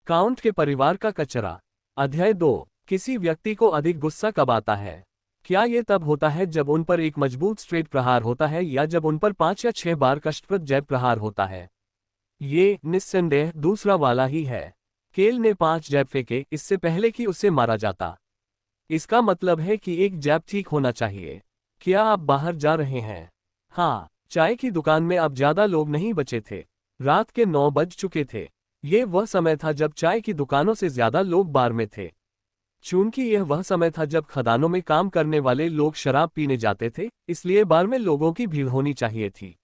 Count के परिवार का कचरा। अध्याय 2। किसी व्यक्ति को अधिक गुस्सा कब आता है? क्या ये तब होता है जब उन पर एक मजबूत स्ट्रेट प्रहार होता है या जब उन पर 5 या 6 बार कष्टप्रद जैब प्रहार होता है? ये निस्संदेह दूसरा वाला ही है। केल ने 5 जैब फेंके इससे पहले कि उसे मारा जाता। इसका मतलब है कि एक जैब ठीक होना चाहिए। क्या आप बाहर जा रहे हैं? हाँ, चाय की दुकान में अब ज्यादा लोग नहीं बचे थे। रात के 9 बज चुके थे। ये वह समय था जब चाय की दुकानों से ज्यादा लोग बार में थे। चूंकि यह वह समय था जब खदानों में काम करने वाले लोग शराब पीने जाते थे, इसलिए बार में लोगों की भीड़ होनी चाहिए थी।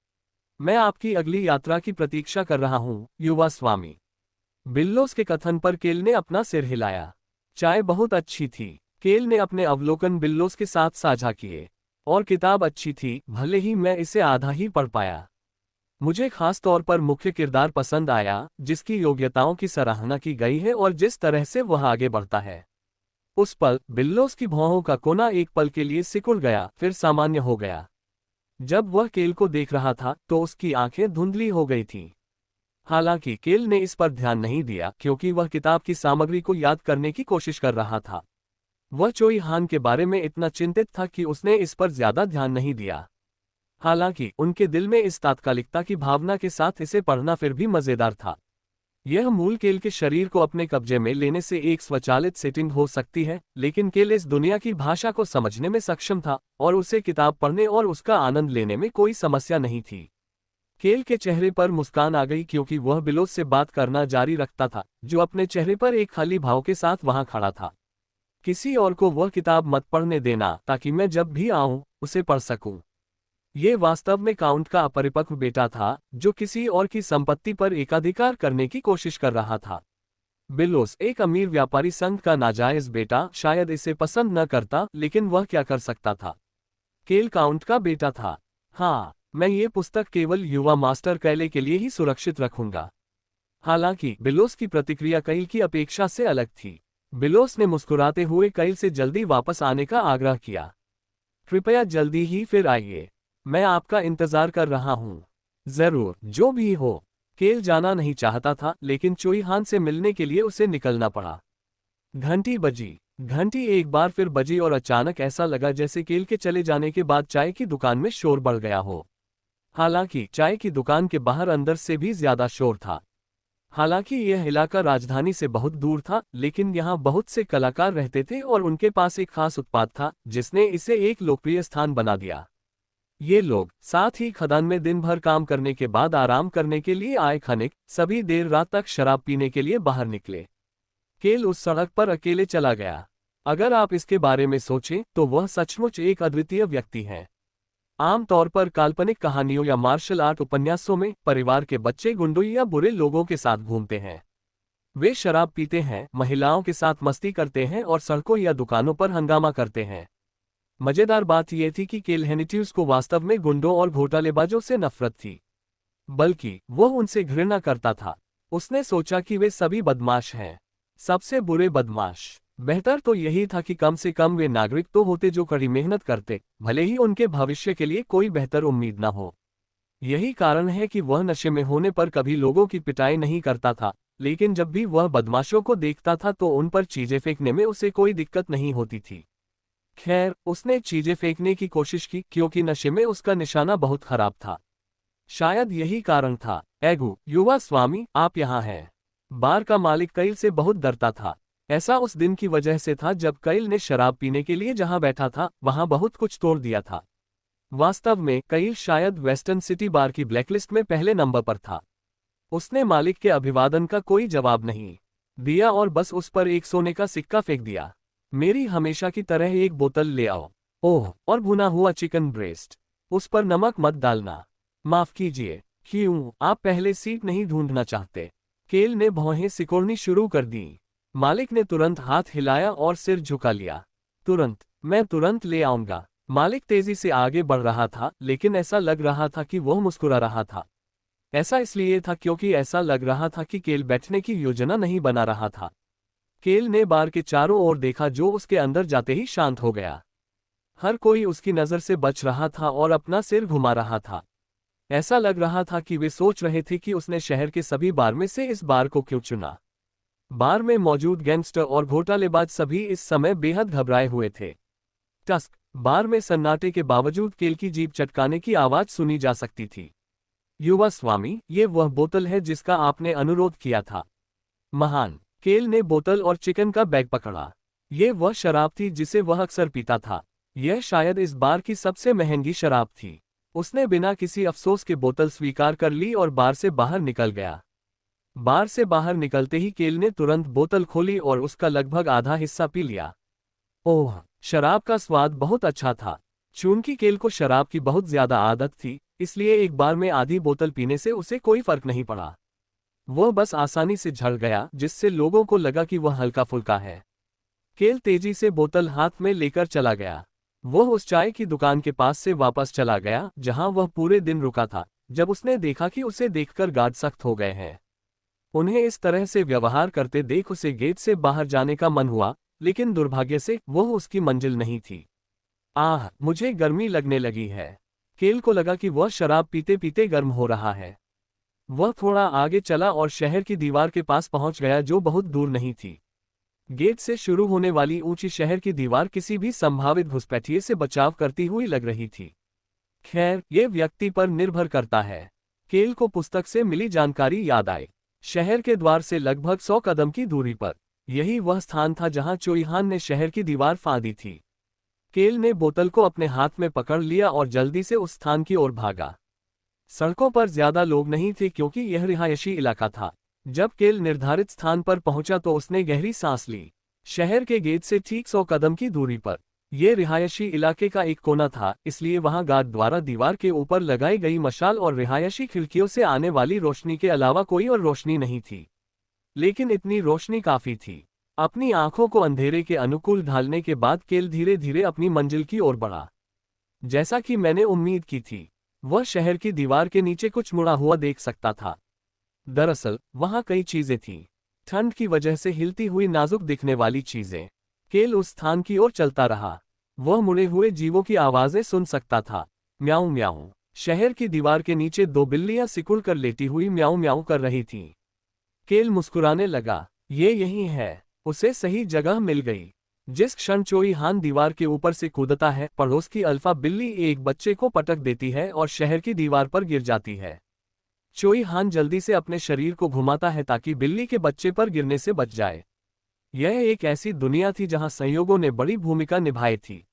मैं आपकी अगली यात्रा की प्रतीक्षा कर रहा हूँ, युवा स्वामी। बिल्लोस के कथन पर केल ने अपना सिर हिलाया। चाय बहुत अच्छी थी। केल ने अपने अवलोकन बिल्लोस के साथ साझा किए। और किताब अच्छी थी, भले ही मैं इसे आधा ही पढ़ पाया। मुझे खास तौर पर मुख्य किरदार पसंद आया, जिसकी योग्यताओं की सराहना की गई है और जिस तरह से वह आगे बढ़ता है। उस पल बिल्लोस की भौहों का कोना एक पल के लिए सिकुड़ गया, फिर सामान्य हो गया। जब वह केल को देख रहा था तो उसकी आंखें धुंधली हो गई थीं। हालांकि केल ने इस पर ध्यान नहीं दिया क्योंकि वह किताब की सामग्री को याद करने की कोशिश कर रहा था। वह चोई हान के बारे में इतना चिंतित था कि उसने इस पर ज्यादा ध्यान नहीं दिया। हालांकि उनके दिल में इस तात्कालिकता की भावना के साथ इसे पढ़ना फिर भी मजेदार था। यह मूल केल के शरीर को अपने कब्जे में लेने से एक स्वचालित सेटिंग हो सकती है, लेकिन केल इस दुनिया की भाषा को समझने में सक्षम था और उसे किताब पढ़ने और उसका आनंद लेने में कोई समस्या नहीं थी। केल के चेहरे पर मुस्कान आ गई क्योंकि वह बिलोस से बात करना जारी रखता था, जो अपने चेहरे पर एक खाली भाव के साथ वहां खड़ा था। किसी और को वह किताब मत पढ़ने देना ताकि मैं जब भी आऊं उसे पढ़ सकूं। ये वास्तव में काउंट का अपरिपक्व बेटा था, जो किसी और की संपत्ति पर एकाधिकार करने की कोशिश कर रहा था। बिलोस एक अमीर व्यापारी संघ का नाजायज बेटा शायद इसे पसंद न करता, लेकिन वह क्या कर सकता था? केल काउंट का बेटा था। हाँ, मैं ये पुस्तक केवल युवा मास्टर कैले के लिए ही सुरक्षित रखूंगा। हालांकि बिलोस की प्रतिक्रिया कैल की अपेक्षा से अलग थी। बिलोस ने मुस्कुराते हुए कैल से जल्दी वापस आने का आग्रह किया। कृपया जल्दी ही फिर आइए, मैं आपका इंतजार कर रहा हूँ। जरूर, जो भी हो। केल जाना नहीं चाहता था, लेकिन चोई हान से मिलने के लिए उसे निकलना पड़ा। घंटी बजी। घंटी एक बार फिर बजी और अचानक ऐसा लगा जैसे केल के चले जाने के बाद चाय की दुकान में शोर बढ़ गया हो। हालांकि चाय की दुकान के बाहर अंदर से भी ज्यादा शोर था। हालांकि यह इलाका राजधानी से बहुत दूर था, लेकिन यहाँ बहुत से कलाकार रहते थे और उनके पास एक खास उत्पाद था जिसने इसे एक लोकप्रिय स्थान बना दिया। ये लोग साथ ही खदान में दिन भर काम करने के बाद आराम करने के लिए आए खनिक सभी देर रात तक शराब पीने के लिए बाहर निकले। केल उस सड़क पर अकेले चला गया। अगर आप इसके बारे में सोचें तो वह सचमुच एक अद्वितीय व्यक्ति है। आमतौर पर काल्पनिक कहानियों या मार्शल आर्ट उपन्यासों में परिवार के बच्चे गुंडों या बुरे लोगों के साथ घूमते हैं। वे शराब पीते हैं, महिलाओं के साथ मस्ती करते हैं और सड़कों या दुकानों पर हंगामा करते हैं। मजेदार बात यह थी कि केल हेनिट्यूस को वास्तव में गुंडों और घोटालेबाजों से नफरत थी, बल्कि वह उनसे घृणा करता था। उसने सोचा कि वे सभी बदमाश हैं, सबसे बुरे बदमाश। बेहतर तो यही था कि कम से कम वे नागरिक तो होते जो कड़ी मेहनत करते, भले ही उनके भविष्य के लिए कोई बेहतर उम्मीद न हो। यही कारण है कि वह नशे में होने पर कभी लोगों की पिटाई नहीं करता था, लेकिन जब भी वह बदमाशों को देखता था तो उन पर चीजें फेंकने में उसे कोई दिक्कत नहीं होती थी। खैर, उसने चीजें फेंकने की कोशिश की क्योंकि नशे में उसका निशाना बहुत खराब था। शायद यही कारण था। एगू, युवा स्वामी, आप यहाँ हैं। बार का मालिक कैल से बहुत डरता था। ऐसा उस दिन की वजह से था जब कैल ने शराब पीने के लिए जहां बैठा था वहां बहुत कुछ तोड़ दिया था। वास्तव में कैल शायद वेस्टर्न सिटी बार की ब्लैकलिस्ट में पहले नंबर पर था। उसने मालिक के अभिवादन का कोई जवाब नहीं दिया और बस उस पर एक सोने का सिक्का फेंक दिया। मेरी हमेशा की तरह एक बोतल ले आओ। ओह, और भुना हुआ चिकन ब्रेस्ट। उस पर नमक मत डालना। माफ कीजिए। क्यों, आप पहले सीट नहीं ढूंढना चाहते? केल ने भौहें सिकोड़नी शुरू कर दी। मालिक ने तुरंत हाथ हिलाया और सिर झुका लिया। तुरंत, मैं तुरंत ले आऊंगा। मालिक तेजी से आगे बढ़ रहा था, लेकिन ऐसा लग रहा था कि वह मुस्कुरा रहा था। ऐसा इसलिए था क्योंकि ऐसा लग रहा था कि केल बैठने की योजना नहीं बना रहा था। केल ने बार के चारों ओर देखा जो उसके अंदर जाते ही शांत हो गया। हर कोई उसकी नज़र से बच रहा था और अपना सिर घुमा रहा था। ऐसा लग रहा था कि वे सोच रहे थे कि उसने शहर के सभी बार में से इस बार को क्यों चुना। बार में मौजूद गैंगस्टर और घोटालेबाज सभी इस समय बेहद घबराए हुए थे। टस्क, बार में सन्नाटे के बावजूद केल की जीभ चटकाने की आवाज सुनी जा सकती थी। युवा स्वामी, ये वह बोतल है जिसका आपने अनुरोध किया था। महान, केल ने बोतल और चिकन का बैग पकड़ा। ये वह शराब थी जिसे वह अक्सर पीता था। यह शायद इस बार की सबसे महंगी शराब थी। उसने बिना किसी अफसोस के बोतल स्वीकार कर ली और बार से बाहर निकल गया। बार से बाहर निकलते ही केल ने तुरंत बोतल खोली और उसका लगभग आधा हिस्सा पी लिया। ओह, शराब का स्वाद बहुत अच्छा था। चूंकि केल को शराब की बहुत ज्यादा आदत थी, इसलिए एक बार में आधी बोतल पीने से उसे कोई फर्क नहीं पड़ा। वह बस आसानी से झड़ गया, जिससे लोगों को लगा कि वह हल्का फुल्का है। केल तेजी से बोतल हाथ में लेकर चला गया। वह उस चाय की दुकान के पास से वापस चला गया जहां वह पूरे दिन रुका था। जब उसने देखा कि उसे देखकर गार्ड सख्त हो गए हैं, उन्हें इस तरह से व्यवहार करते देख उसे गेट से बाहर जाने का मन हुआ, लेकिन दुर्भाग्य से वह उसकी मंजिल नहीं थी। आह, मुझे गर्मी लगने लगी है। केल को लगा कि वह शराब पीते पीते गर्म हो रहा है। वह थोड़ा आगे चला और शहर की दीवार के पास पहुंच गया जो बहुत दूर नहीं थी। गेट से शुरू होने वाली ऊंची शहर की दीवार किसी भी संभावित घुसपैठिए से बचाव करती हुई लग रही थी। खैर, ये व्यक्ति पर निर्भर करता है। केल को पुस्तक से मिली जानकारी याद आई। शहर के द्वार से लगभग 100 कदम की दूरी पर यही वह स्थान था जहां चोईहान ने शहर की दीवार फांदी थी। केल ने बोतल को अपने हाथ में पकड़ लिया और जल्दी से उस स्थान की ओर भागा। सड़कों पर ज्यादा लोग नहीं थे क्योंकि यह रिहायशी इलाका था। जब केल निर्धारित स्थान पर पहुंचा तो उसने गहरी सांस ली। शहर के गेट से ठीक 100 कदम की दूरी पर यह रिहायशी इलाके का एक कोना था, इसलिए वहां गार्ड द्वारा दीवार के ऊपर लगाई गई मशाल और रिहायशी खिड़कियों से आने वाली रोशनी के अलावा कोई और रोशनी नहीं थी। लेकिन इतनी रोशनी काफी थी। अपनी आंखों को अंधेरे के अनुकूल ढालने के बाद केल धीरे धीरे अपनी मंजिल की ओर बढ़ा। जैसा कि मैंने उम्मीद की थी, वह शहर की दीवार के नीचे कुछ मुड़ा हुआ देख सकता था। दरअसल वहां कई चीजें थीं। ठंड की वजह से हिलती हुई नाजुक दिखने वाली चीजें। केल उस स्थान की ओर चलता रहा। वह मुड़े हुए जीवों की आवाजें सुन सकता था। म्याऊं म्याऊं। शहर की दीवार के नीचे 2 बिल्लियां सिकुड़ कर लेटी हुई म्याऊं म्याऊं कर रही थीं। केल मुस्कुराने लगा। ये यही है। उसे सही जगह मिल गई। जिस क्षण चोईहान दीवार के ऊपर से कूदता है, पड़ोस की अल्फा बिल्ली एक बच्चे को पटक देती है और शहर की दीवार पर गिर जाती है। चोईहान जल्दी से अपने शरीर को घुमाता है ताकि बिल्ली के बच्चे पर गिरने से बच जाए। यह एक ऐसी दुनिया थी जहां संयोगों ने बड़ी भूमिका निभाई थी।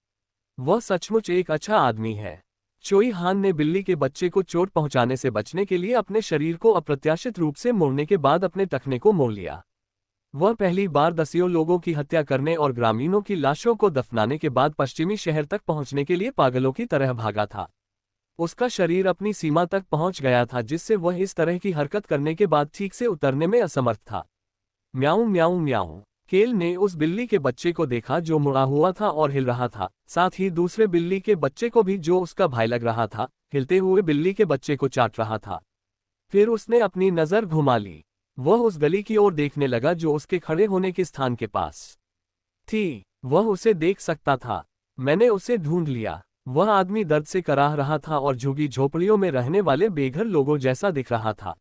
वह सचमुच एक अच्छा आदमी है। चोईहान ने बिल्ली के बच्चे को चोट पहुंचाने से बचने के लिए अपने शरीर को अप्रत्याशित रूप से मोड़ने के बाद अपने टखने को मोड़ लिया। वह पहली बार दसियों लोगों की हत्या करने और ग्रामीणों की लाशों को दफनाने के बाद पश्चिमी शहर तक पहुंचने के लिए पागलों की तरह भागा था। उसका शरीर अपनी सीमा तक पहुंच गया था जिससे वह इस तरह की हरकत करने के बाद ठीक से उतरने में असमर्थ था। म्याऊं म्याऊं म्याऊं। केल ने उस बिल्ली के बच्चे को देखा जो मुड़ा हुआ था और हिल रहा था, साथ ही दूसरे बिल्ली के बच्चे को भी जो उसका भाई लग रहा था, हिलते हुए बिल्ली के बच्चे को चाट रहा था। फिर उसने अपनी नजर घुमा ली। वह उस गली की ओर देखने लगा जो उसके खड़े होने के स्थान के पास थी। वह उसे देख सकता था। मैंने उसे ढूंढ लिया। वह आदमी दर्द से कराह रहा था और झुग्गी झोपड़ियों में रहने वाले बेघर लोगों जैसा दिख रहा था।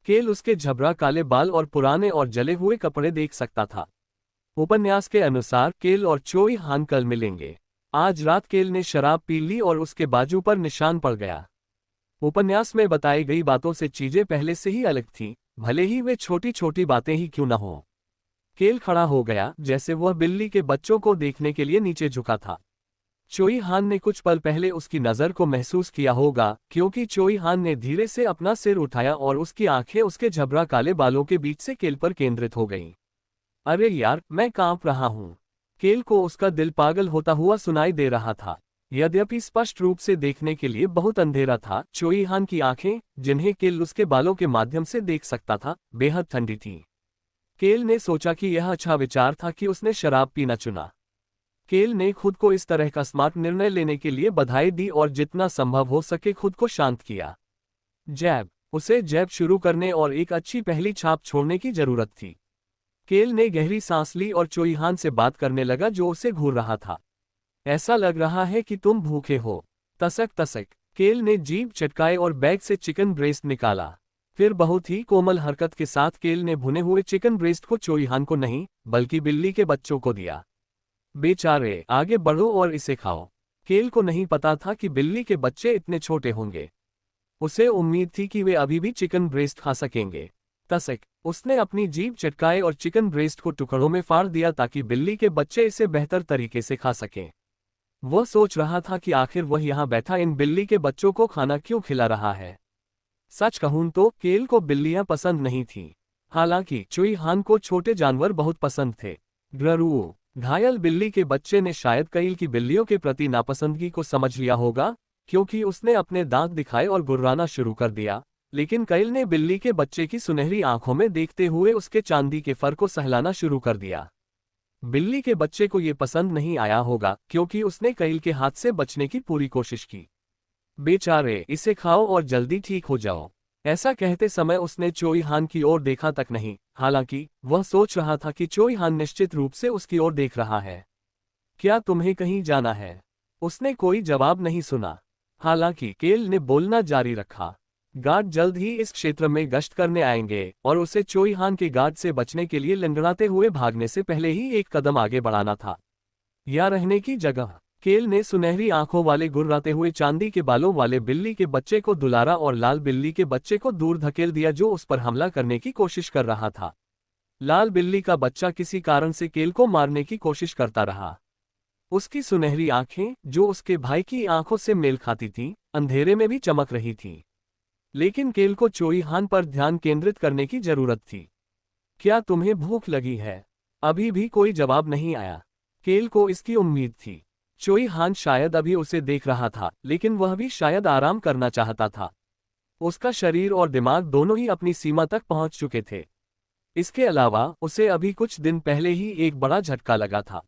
केल उसके झबरा काले बाल और पुराने और जले हुए कपड़े देख सकता था। उपन्यास के अनुसार केल और चोईहान कल मिलेंगे। आज रात केल ने शराब पी ली और उसके बाजू पर निशान पड़ गया। उपन्यास में बताई गई बातों से चीजें पहले से ही अलग थीं, भले ही वे छोटी छोटी बातें ही क्यों न हों। केल खड़ा हो गया जैसे वह बिल्ली के बच्चों को देखने के लिए नीचे झुका था। चोईहान ने कुछ पल पहले उसकी नज़र को महसूस किया होगा क्योंकि चोईहान ने धीरे से अपना सिर उठाया और उसकी आंखें उसके झबरा काले बालों के बीच से केल पर केंद्रित हो गईं। अरे यार, मैं कांप रहा हूं। केल को उसका दिल पागल होता हुआ सुनाई दे रहा था। यद्यपि स्पष्ट रूप से देखने के लिए बहुत अंधेरा था, चोईहान की आंखें, जिन्हें केल उसके बालों के माध्यम से देख सकता था, बेहद ठंडी थीं। केल ने सोचा कि यह अच्छा विचार था कि उसने शराब पीना चुना। केल ने खुद को इस तरह का स्मार्ट निर्णय लेने के लिए बधाई दी और जितना संभव हो सके खुद को शांत किया। जैब। उसे जैब शुरू करने और एक अच्छी पहली छाप छोड़ने की जरूरत थी। केल ने गहरी सांस ली और चोईहान से बात करने लगा जो उसे घूर रहा था। ऐसा लग रहा है कि तुम भूखे हो। तसक तसक। केल ने जीभ चटकाए और बैग से चिकन ब्रेस्ट निकाला। फिर बहुत ही कोमल हरकत के साथ केल ने भुने हुए चिकन ब्रेस्ट को चोईहान को नहीं, बल्कि बिल्ली के बच्चों को दिया। बेचारे, आगे बढ़ो और इसे खाओ। केल को नहीं पता था कि बिल्ली के बच्चे इतने छोटे होंगे। उसे उम्मीद थी कि वे अभी भी चिकन ब्रेस्ट खा सकेंगे। तसक, उसने अपनी जीभ चटकाए और चिकन ब्रेस्ट को टुकड़ों में फाड़ दिया ताकि बिल्ली के बच्चे इसे बेहतर तरीके से खा सकें। वह सोच रहा था कि आखिर वह यहाँ बैठा इन बिल्ली के बच्चों को खाना क्यों खिला रहा है। सच कहूं तो केल को बिल्लियां पसंद नहीं थीं। हालांकि चोईहान को छोटे जानवर बहुत पसंद थे। ग्ररू, घायल बिल्ली के बच्चे ने शायद केल की बिल्लियों के प्रति नापसंदगी को समझ लिया होगा, क्योंकि उसने अपने दांत दिखाए और गुर्राना शुरू कर दिया। लेकिन केल ने बिल्ली के बच्चे की सुनहरी आंखों में देखते हुए उसके चांदी के फर को सहलाना शुरू कर दिया। बिल्ली के बच्चे को ये पसंद नहीं आया होगा, क्योंकि उसने केल के हाथ से बचने की पूरी कोशिश की। बेचारे, इसे खाओ और जल्दी ठीक हो जाओ। ऐसा कहते समय उसने चोईहान की ओर देखा तक नहीं, हालांकि वह सोच रहा था कि चोईहान निश्चित रूप से उसकी ओर देख रहा है। क्या तुम्हें कहीं जाना है? उसने कोई जवाब नहीं सुना। हालांकि केल ने बोलना जारी रखा। गार्ड जल्द ही इस क्षेत्र में गश्त करने आएंगे और उसे चोईहान के गार्ड से बचने के लिए लंगड़ाते हुए भागने से पहले ही एक कदम आगे बढ़ाना था। या रहने की जगह। केल ने सुनहरी आंखों वाले गुर्राते हुए चांदी के बालों वाले बिल्ली के बच्चे को दुलारा और लाल बिल्ली के बच्चे को दूर धकेल दिया जो उस पर हमला करने की कोशिश कर रहा था। लाल बिल्ली का बच्चा किसी कारण से केल को मारने की कोशिश करता रहा। उसकी सुनहरी आंखें, जो उसके भाई की आंखों से मेल खाती थीं, अंधेरे में भी चमक रही थीं। लेकिन केल को चोईहान पर ध्यान केंद्रित करने की जरूरत थी। क्या तुम्हें भूख लगी है? अभी भी कोई जवाब नहीं आया। केल को इसकी उम्मीद थी। चोईहान शायद अभी उसे देख रहा था, लेकिन वह भी शायद आराम करना चाहता था। उसका शरीर और दिमाग दोनों ही अपनी सीमा तक पहुंच चुके थे। इसके अलावा उसे अभी कुछ दिन पहले ही एक बड़ा झटका लगा था।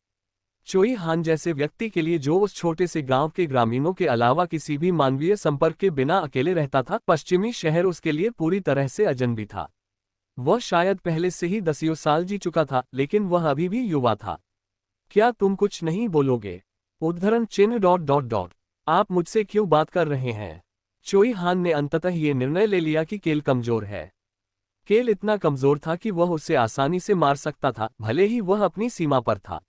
चोईहान जैसे व्यक्ति के लिए, जो उस छोटे से गांव के ग्रामीणों के अलावा किसी भी मानवीय संपर्क के बिना अकेले रहता था, पश्चिमी शहर उसके लिए पूरी तरह से अजनबी था। वह शायद पहले से ही दसियों साल जी चुका था, लेकिन वह अभी भी युवा था। क्या तुम कुछ नहीं बोलोगे? उद्धरण चिन्ह ... आप मुझसे क्यों बात कर रहे हैं? चोईहान ने अंततः ये निर्णय ले लिया कि केल कमजोर है। केल इतना कमजोर था कि वह उसे आसानी से मार सकता था, भले ही वह अपनी सीमा पर था।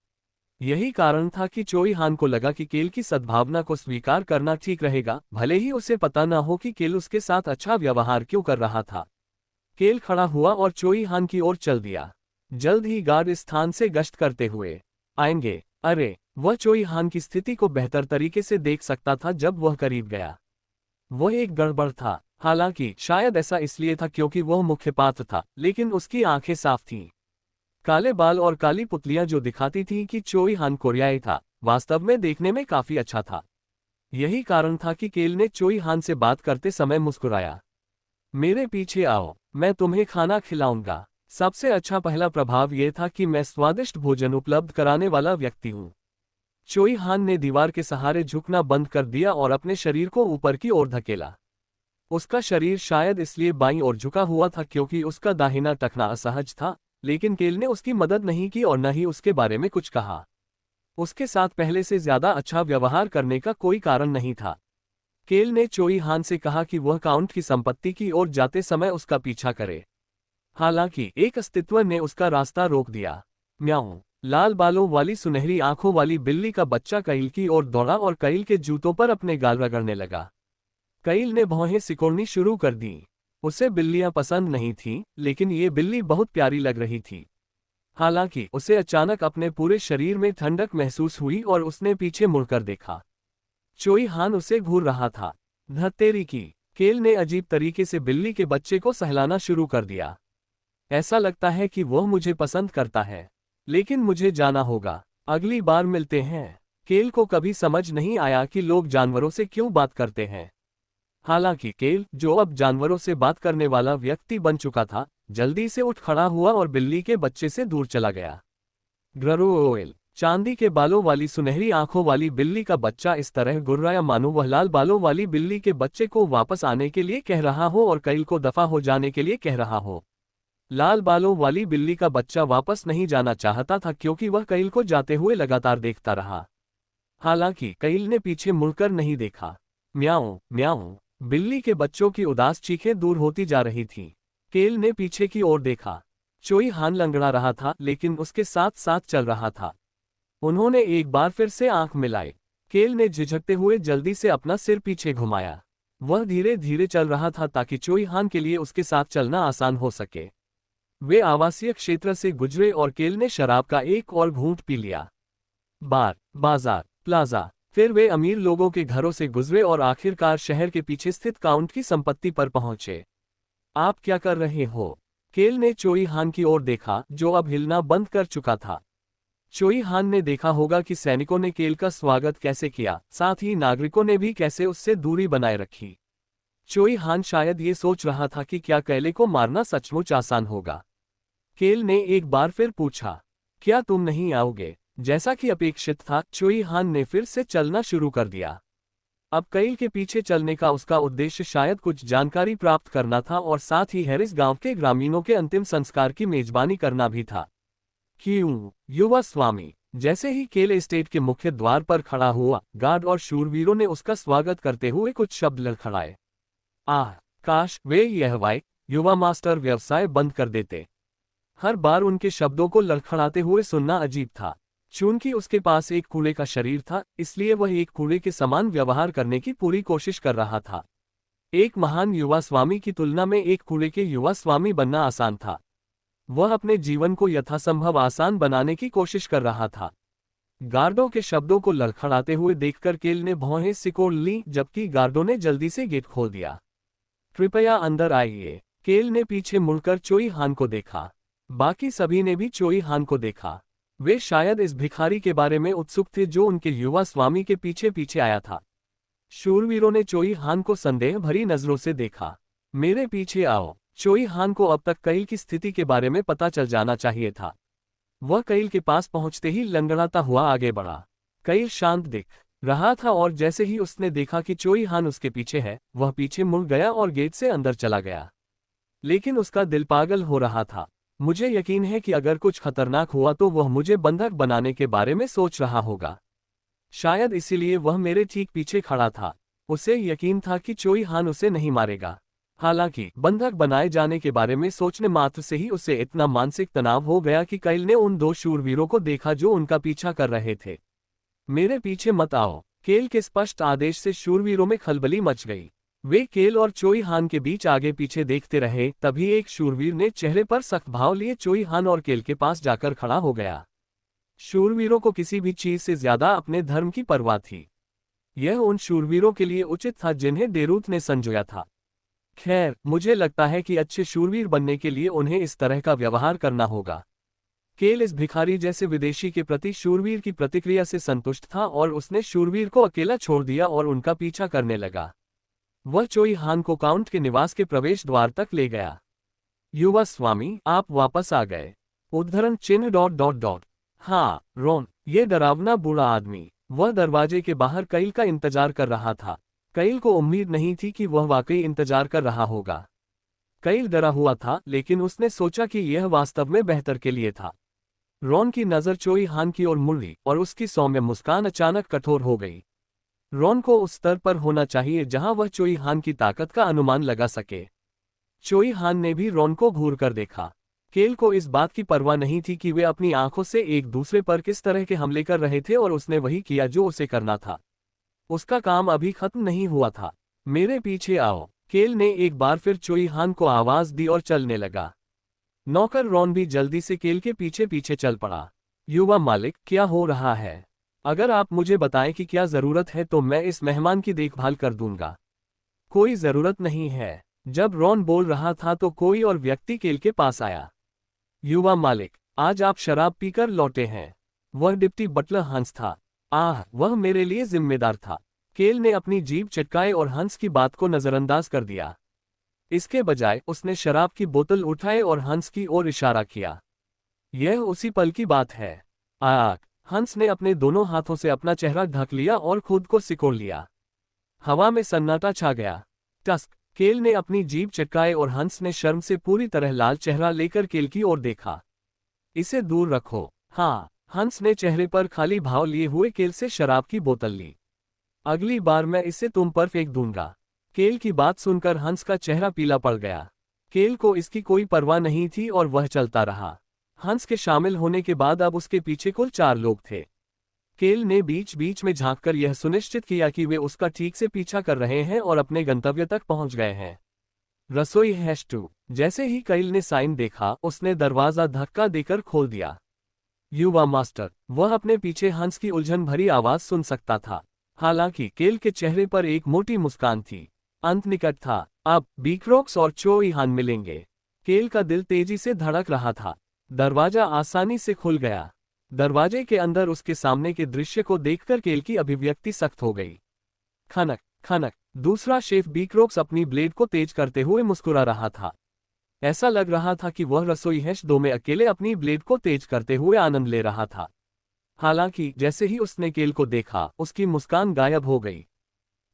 यही कारण था कि चोईहान को लगा कि केल की सद्भावना को स्वीकार करना ठीक रहेगा, भले ही उसे पता न हो कि केल उसके साथ अच्छा व्यवहार क्यों कर रहा था। केल खड़ा हुआ और चोईहान की ओर चल दिया। जल्द ही गार्ड इस स्थान से गश्त करते हुए आएंगे। अरे, वह चोईहान की स्थिति को बेहतर तरीके से देख सकता था जब वह करीब गया। वह एक गड़बड़ था। हालांकि शायद ऐसा इसलिए था क्योंकि वह मुख्य पात्र था, लेकिन उसकी आंखें साफ थीं। काले बाल और काली पुतलियां जो दिखाती थीं कि चोईहान कोरियाई था, वास्तव में देखने में काफी अच्छा था। यही कारण था कि केल ने चोईहान से बात करते समय मुस्कुराया। मेरे पीछे आओ, मैं तुम्हें खाना खिलाऊंगा। सबसे अच्छा पहला प्रभाव यह था कि मैं स्वादिष्ट भोजन उपलब्ध कराने वाला व्यक्ति हूं। चोईहान ने दीवार के सहारे झुकना बंद कर दिया और अपने शरीर को ऊपर की ओर धकेला। उसका शरीर शायद इसलिए बाईं ओर झुका हुआ था क्योंकि उसका दाहिना टखना असहज था, लेकिन केल ने उसकी मदद नहीं की और न ही उसके बारे में कुछ कहा। उसके साथ पहले से ज्यादा अच्छा व्यवहार करने का कोई कारण नहीं था। केल ने चोईहान से कहा कि वह काउंट की संपत्ति की ओर जाते समय उसका पीछा करे। हालांकि एक अस्तित्व ने उसका रास्ता रोक दिया। म्याऊं। लाल बालों वाली सुनहरी आंखों वाली बिल्ली का बच्चा केल की ओर दौड़ा और केल के जूतों पर अपने गाल रगड़ने लगा। केल ने भौहें सिकोड़नी शुरू कर दी। उसे बिल्लियां पसंद नहीं थीं, लेकिन ये बिल्ली बहुत प्यारी लग रही थी। हालांकि उसे अचानक अपने पूरे शरीर में ठंडक महसूस हुई और उसने पीछे मुड़कर देखा। चोईहान उसे घूर रहा था। धत्तेरी की। केल ने अजीब तरीके से बिल्ली के बच्चे को सहलाना शुरू कर दिया। ऐसा लगता है कि वह मुझे पसंद करता है, लेकिन मुझे जाना होगा। अगली बार मिलते हैं। केल को कभी समझ नहीं आया कि लोग जानवरों से क्यों बात करते हैं। हालांकि केल, जो अब जानवरों से बात करने वाला व्यक्ति बन चुका था, जल्दी से उठ खड़ा हुआ और बिल्ली के बच्चे से दूर चला गया। ग्ररोएल। चांदी के बालों वाली सुनहरी आंखों वाली बिल्ली का बच्चा इस तरह गुर्राया मानो वह लाल बालों वाली बिल्ली के बच्चे को वापस आने के लिए कह रहा हो और केल को दफा हो जाने के लिए कह रहा हो। लाल बालों वाली बिल्ली का बच्चा वापस नहीं जाना चाहता था क्योंकि वह केल को जाते हुए लगातार देखता रहा। हालांकि केल ने पीछे मुड़कर नहीं देखा। म्याऊं म्याऊं। बिल्ली के बच्चों की उदास चीखें दूर होती जा रही थीं। केल ने पीछे की ओर देखा। चोई हान लंगड़ा रहा था लेकिन उसके साथ साथ चल रहा था। उन्होंने एक बार फिर से आंख मिलाई। केल ने झिझकते हुए जल्दी से अपना सिर पीछे घुमाया। वह धीरे धीरे चल रहा था ताकि चोई हान के लिए उसके साथ चलना आसान हो सके। वे आवासीय क्षेत्र से गुजरे और केल ने शराब का एक और घूंट पी लिया। बार, बाजार, प्लाजा, फिर वे अमीर लोगों के घरों से गुजरे और आखिरकार शहर के पीछे स्थित काउंट की संपत्ति पर पहुंचे। आप क्या कर रहे हो? केल ने चोई हान की ओर देखा, जो अब हिलना बंद कर चुका था। चोई हान ने देखा होगा कि सैनिकों ने केल का स्वागत कैसे किया, साथ ही नागरिकों ने भी कैसे उससे दूरी बनाए रखी। चोई हान शायद ये सोच रहा था कि क्या केले को मारना सचमुच आसान होगा। केल ने एक बार फिर पूछा, क्या तुम नहीं आओगे? जैसा कि अपेक्षित था, चोई हान ने फिर से चलना शुरू कर दिया। अब केल के पीछे चलने का उसका उद्देश्य शायद कुछ जानकारी प्राप्त करना था और साथ ही हैरिस गांव के ग्रामीणों के अंतिम संस्कार की मेजबानी करना भी था। क्यों? युवा स्वामी। जैसे ही केल एस्टेट के मुख्य द्वार पर खड़ा हुआ, गार्ड और शूरवीरों ने उसका स्वागत करते हुए कुछ शब्द लड़खड़ाए। आह, काश वे यह युवा मास्टर व्यवसाय बंद कर देते। हर बार उनके शब्दों को लड़खड़ाते हुए सुनना अजीब था। चूंकि उसके पास एक कूड़े का शरीर था, इसलिए वह एक कूड़े के समान व्यवहार करने की पूरी कोशिश कर रहा था। एक महान युवा स्वामी की तुलना में एक कूड़े के युवा स्वामी बनना आसान था। वह अपने जीवन को यथासंभव आसान बनाने की कोशिश कर रहा था। गार्डों के शब्दों को लड़खड़ाते हुए देखकर केल ने भौहें सिकोड़ ली, जबकि गार्डों ने जल्दी से गेट खोल दिया। कृपया अंदर आइए। केल ने पीछे मुड़कर चोई हान को देखा। बाकी सभी ने भी चोई हान को देखा। वे शायद इस भिखारी के बारे में उत्सुक थे जो उनके युवा स्वामी के पीछे पीछे आया था। शूरवीरों ने चोई हान को संदेह भरी नजरों से देखा। मेरे पीछे आओ। चोई हान को अब तक केल की स्थिति के बारे में पता चल जाना चाहिए था। वह केल के पास पहुंचते ही लंगड़ाता हुआ आगे बढ़ा। केल शांत दिख रहा था और जैसे ही उसने देखा कि चोई हान उसके पीछे है, वह पीछे मुड़ गया और गेट से अंदर चला गया। लेकिन उसका दिल पागल हो रहा था। मुझे यकीन है कि अगर कुछ खतरनाक हुआ तो वह मुझे बंधक बनाने के बारे में सोच रहा होगा। शायद इसीलिए वह मेरे ठीक पीछे खड़ा था। उसे यकीन था कि चोई हान उसे नहीं मारेगा। हालांकि बंधक बनाए जाने के बारे में सोचने मात्र से ही उसे इतना मानसिक तनाव हो गया कि केल ने उन दो शूरवीरों को देखा जो उनका पीछा कर रहे थे। मेरे पीछे मत आओ। केल के स्पष्ट आदेश से शूरवीरों में खलबली मच गई। वे केल और चोई हान के बीच आगे पीछे देखते रहे। तभी एक शूरवीर ने चेहरे पर सख्त भाव लिए चोई हान और केल के पास जाकर खड़ा हो गया। शूरवीरों को किसी भी चीज से ज्यादा अपने धर्म की परवाह थी। यह उन शूरवीरों के लिए उचित था जिन्हें डेरूथ ने संजोया था। खैर, मुझे लगता है कि अच्छे शूरवीर बनने के लिए उन्हें इस तरह का व्यवहार करना होगा। केल इस भिखारी जैसे विदेशी के प्रति शूरवीर की प्रतिक्रिया से संतुष्ट था और उसने शूरवीर को अकेला छोड़ दिया और उनका पीछा करने लगा। वह चोई हान को काउंट के निवास के प्रवेश द्वार तक ले गया। युवा स्वामी, आप वापस आ गए। उद्धरण चिन्ह ... हाँ, रॉन, ये डरावना बूढ़ा आदमी। वह दरवाजे के बाहर केल का इंतजार कर रहा था। केल को उम्मीद नहीं थी कि वह वाकई इंतजार कर रहा होगा। केल डरा हुआ था, लेकिन उसने सोचा कि यह वास्तव में बेहतर के लिए था। रॉन की नज़र चोई हान की ओर मुड़ी और उसकी सौम्य मुस्कान अचानक कठोर हो गई। रॉन को उस स्तर पर होना चाहिए जहां वह चोई हान की ताकत का अनुमान लगा सके। चोई हान ने भी रॉन को घूर कर देखा। केल को इस बात की परवाह नहीं थी कि वे अपनी आंखों से एक दूसरे पर किस तरह के हमले कर रहे थे और उसने वही किया जो उसे करना था। उसका काम अभी खत्म नहीं हुआ था। मेरे पीछे आओ। केल ने एक बार फिर चोई हान को आवाज दी और चलने लगा। नौकर रॉन भी जल्दी से केल के पीछे पीछे चल पड़ा। युवा मालिक, क्या हो रहा है? अगर आप मुझे बताएं कि क्या जरूरत है तो मैं इस मेहमान की देखभाल कर दूंगा। कोई जरूरत नहीं है। जब रॉन बोल रहा था तो कोई और व्यक्ति केल के पास आया। युवा मालिक, आज आप शराब पीकर लौटे हैं। वह डिप्टी बटलर हंस था। आह, वह मेरे लिए जिम्मेदार था। केल ने अपनी जीभ चटकाए और हंस की बात को नजरअंदाज कर दिया। इसके बजाय उसने शराब की बोतल उठाए और हंस की ओर इशारा किया। यह उसी पल की बात है। आग। हंस ने अपने दोनों हाथों से अपना चेहरा ढक लिया और खुद को सिकोड़ लिया। हवा में सन्नाटा छा गया। टस्क। केल ने अपनी जीभ चटकाए और हंस ने शर्म से पूरी तरह लाल चेहरा लेकर केल की ओर देखा। इसे दूर रखो। हाँ। हंस ने चेहरे पर खाली भाव लिए हुए केल से शराब की बोतल ली। अगली बार मैं इसे तुम पर फेंक दूंगा। केल की बात सुनकर हंस का चेहरा पीला पड़ गया। केल को इसकी कोई परवाह नहीं थी और वह चलता रहा। हंस के शामिल होने के बाद अब उसके पीछे कुल 4 लोग थे। केल ने बीच बीच में झांककर यह सुनिश्चित किया कि वे उसका ठीक से पीछा कर रहे हैं और अपने गंतव्य तक पहुंच गए हैं। रसोई #2। जैसे ही केल ने साइन देखा, उसने दरवाजा धक्का देकर खोल दिया। युवा मास्टर। वह अपने पीछे हंस की उलझन भरी आवाज सुन सकता था। हालांकि केल के चेहरे पर एक मोटी मुस्कान थी। अंत निकट था। अब बीकरॉक्स और चोई हान मिलेंगे। केल का दिल तेजी से धड़क रहा था। दरवाजा आसानी से खुल गया। दरवाजे के अंदर उसके सामने के दृश्य को देखकर केल की अभिव्यक्ति सख्त हो गई। खनक खनक। दूसरा शेफ बीकरॉक्स अपनी ब्लेड को तेज करते हुए मुस्कुरा रहा था। ऐसा लग रहा था कि वह रसोई #2 में अकेले अपनी ब्लेड को तेज करते हुए आनंद ले रहा था। हालांकि जैसे ही उसने केल को देखा, उसकी मुस्कान गायब हो गई।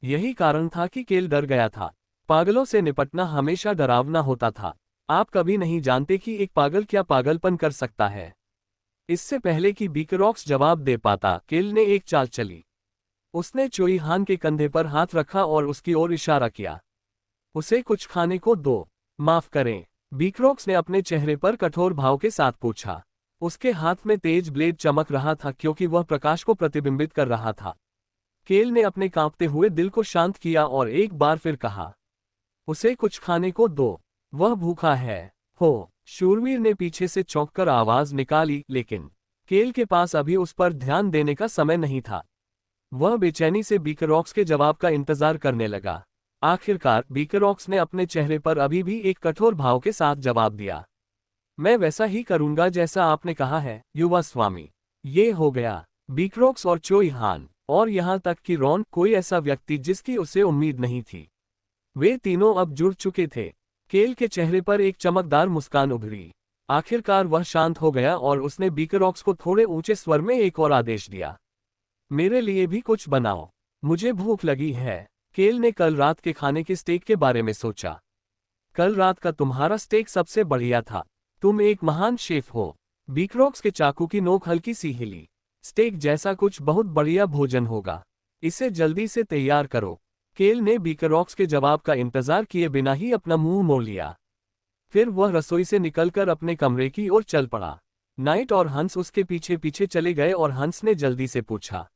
यही कारण था कि केल डर गया था। पागलों से निपटना हमेशा डरावना होता था। आप कभी नहीं जानते कि एक पागल क्या पागलपन कर सकता है। इससे पहले कि बीकरॉक्स जवाब दे पाता, केल ने एक चाल चली। उसने चोई हान के कंधे पर हाथ रखा और उसकी ओर इशारा किया। उसे कुछ खाने को दो। माफ करें, बीकरॉक्स ने अपने चेहरे पर कठोर भाव के साथ पूछा। उसके हाथ में तेज ब्लेड चमक रहा था क्योंकि वह प्रकाश को प्रतिबिंबित कर रहा था। केल ने अपने कांपते हुए दिल को शांत किया और एक बार फिर कहा, उसे कुछ खाने को दो, वह भूखा है। हो, शूरवीर ने पीछे से चौंककर आवाज निकाली, लेकिन केल के पास अभी उस पर ध्यान देने का समय नहीं था। वह बेचैनी से बीकरॉक्स के जवाब का इंतजार करने लगा। आखिरकार बीकरॉक्स ने अपने चेहरे पर अभी भी एक कठोर भाव के साथ जवाब दिया, मैं वैसा ही करूंगा जैसा आपने कहा है, युवा स्वामी। ये हो गया। बीकरॉक्स और चोई हान, और यहां तक कि रॉन, कोई ऐसा व्यक्ति जिसकी उसे उम्मीद नहीं थी। वे तीनों अब जुड़ चुके थे। केल के चेहरे पर एक चमकदार मुस्कान उभरी। आखिरकार वह शांत हो गया और उसने बीकरॉक्स को थोड़े ऊंचे स्वर में एक और आदेश दिया, मेरे लिए भी कुछ बनाओ, मुझे भूख लगी है। केल ने कल रात के खाने के स्टेक के बारे में सोचा। कल रात का तुम्हारा स्टेक सबसे बढ़िया था। तुम एक महान शेफ हो। बीकरॉक्स के चाकू की नोक हल्की सी हिली। स्टेक जैसा कुछ बहुत बढ़िया भोजन होगा। इसे जल्दी से तैयार करो। केल ने बीकरॉक्स के जवाब का इंतजार किए बिना ही अपना मुंह मोड़ लिया। फिर वह रसोई से निकलकर अपने कमरे की ओर चल पड़ा। नाइट और हंस उसके पीछे पीछे चले गए और हंस ने जल्दी से पूछा,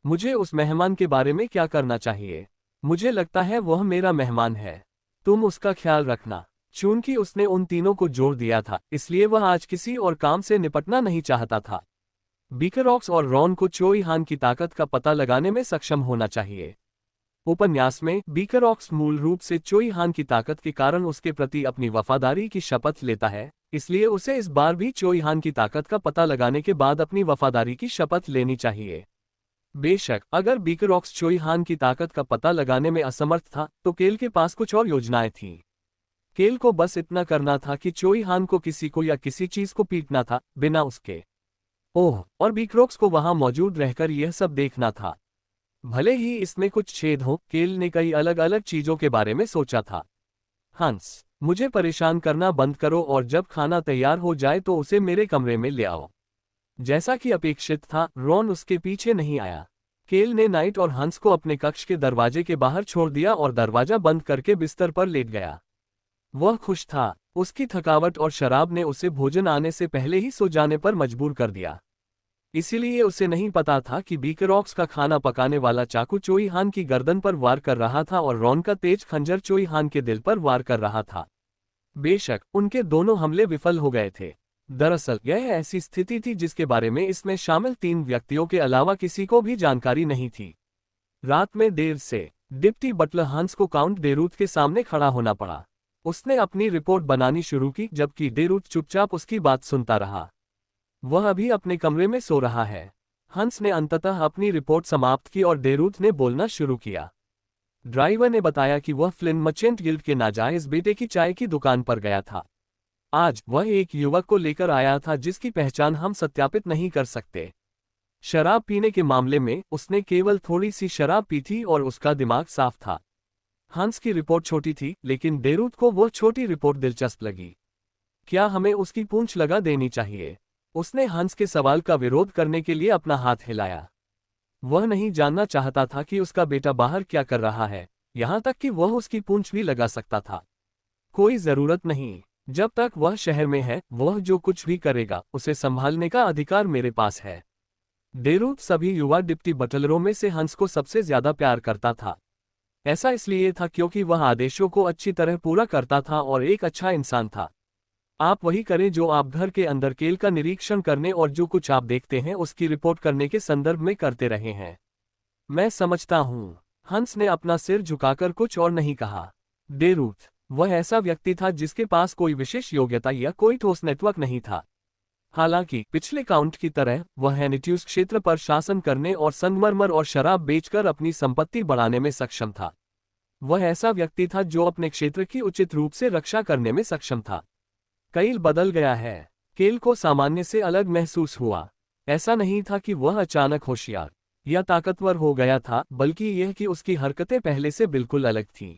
मुझे उस मेहमान के बारे में क्या करना चाहिए? मुझे लगता है वह मेरा मेहमान है। तुम उसका ख्याल रखना। चूंकि उसने उन तीनों को जोड़ दिया था, इसलिए वह आज किसी और काम से निपटना नहीं चाहता था। बीकरॉक्स और रॉन को चोई हान की ताकत का पता लगाने में सक्षम होना चाहिए। उपन्यास में बीकरॉक्स मूल रूप से चोई हान की ताकत के कारण उसके प्रति अपनी वफादारी की शपथ लेता है, इसलिए उसे इस बार भी चोई हान की ताकत का पता लगाने के बाद अपनी वफादारी की शपथ लेनी चाहिए। बेशक अगर बीकरॉक्स चोई हान की ताकत का पता लगाने में असमर्थ था, तो केल के पास कुछ और योजनाएं थीं। केल को बस इतना करना था कि चोई हान को किसी को या किसी चीज को पीटना था, बिना उसके। ओह, और बीकरॉक्स को वहां मौजूद रहकर यह सब देखना था। भले ही इसमें कुछ छेद हो, केल ने कई अलग अलग चीजों के बारे में सोचा था। हंस, मुझे परेशान करना बंद करो और जब खाना तैयार हो जाए तो उसे मेरे कमरे में ले आओ। जैसा कि अपेक्षित था, रॉन उसके पीछे नहीं आया। केल ने नाइट और हंस को अपने कक्ष के दरवाजे के बाहर छोड़ दिया और दरवाजा बंद करके बिस्तर पर लेट गया। वह खुश था। उसकी थकावट और शराब ने उसे भोजन आने से पहले ही सो जाने पर मजबूर कर दिया। इसीलिए उसे नहीं पता था कि बीकरॉक्स का खाना पकाने वाला चाकू चोई हान की गर्दन पर वार कर रहा था और रॉन का तेज खंजर चोई हान के दिल पर वार कर रहा था। बेशक उनके दोनों हमले विफल हो गए थे। दरअसल यह ऐसी स्थिति थी जिसके बारे में इसमें शामिल 3 व्यक्तियों के अलावा किसी को भी जानकारी नहीं थी। रात में देर से डिप्टी बटलर हंस को काउंट डेरूथ के सामने खड़ा होना पड़ा। उसने अपनी रिपोर्ट बनानी शुरू की, जबकि डेरूथ चुपचाप उसकी बात सुनता रहा। वह अभी अपने कमरे में सो रहा है। हंस ने अंततः अपनी रिपोर्ट समाप्त की और डेरूथ ने बोलना शुरू किया। ड्राइवर ने बताया कि वह फ्लिन मर्चेंट गिल्ड के नाजायज बेटे की चाय की दुकान पर गया था। आज वह एक युवक को लेकर आया था जिसकी पहचान हम सत्यापित नहीं कर सकते। शराब पीने के मामले में उसने केवल थोड़ी सी शराब पी थी और उसका दिमाग साफ था। हंस की रिपोर्ट छोटी थी, लेकिन डेरूथ को वह छोटी रिपोर्ट दिलचस्प लगी। क्या हमें उसकी पूंछ लगा देनी चाहिए? उसने हंस के सवाल का विरोध करने के लिए अपना हाथ हिलाया। वह नहीं जानना चाहता था कि उसका बेटा बाहर क्या कर रहा है। यहाँ तक कि वह उसकी पूंछ भी लगा सकता था। कोई जरूरत नहीं, जब तक वह शहर में है वह जो कुछ भी करेगा उसे संभालने का अधिकार मेरे पास है। डेरूथ सभी युवा डिप्टी बटलरों में से हंस को सबसे ज्यादा प्यार करता था। ऐसा इसलिए था क्योंकि वह आदेशों को अच्छी तरह पूरा करता था और एक अच्छा इंसान था। आप वही करें जो आप घर के अंदर केल का निरीक्षण करने और जो कुछ आप देखते हैं उसकी रिपोर्ट करने के संदर्भ में करते रहे हैं। मैं समझता हूँ। हंस ने अपना सिर झुकाकर कुछ और नहीं कहा। डेरूथ वह ऐसा व्यक्ति था जिसके पास कोई विशेष योग्यता या कोई ठोस नेटवर्क नहीं था। हालांकि पिछले काउंट की तरह वह हेनिट्यूस क्षेत्र पर शासन करने और संगमरमर और शराब बेचकर अपनी संपत्ति बढ़ाने में सक्षम था। वह ऐसा व्यक्ति था जो अपने क्षेत्र की उचित रूप से रक्षा करने में सक्षम था। केल बदल गया है। केल को सामान्य से अलग महसूस हुआ। ऐसा नहीं था कि वह अचानक होशियार या ताकतवर हो गया था, बल्कि यह कि उसकी हरकतें पहले से बिल्कुल अलग थीं।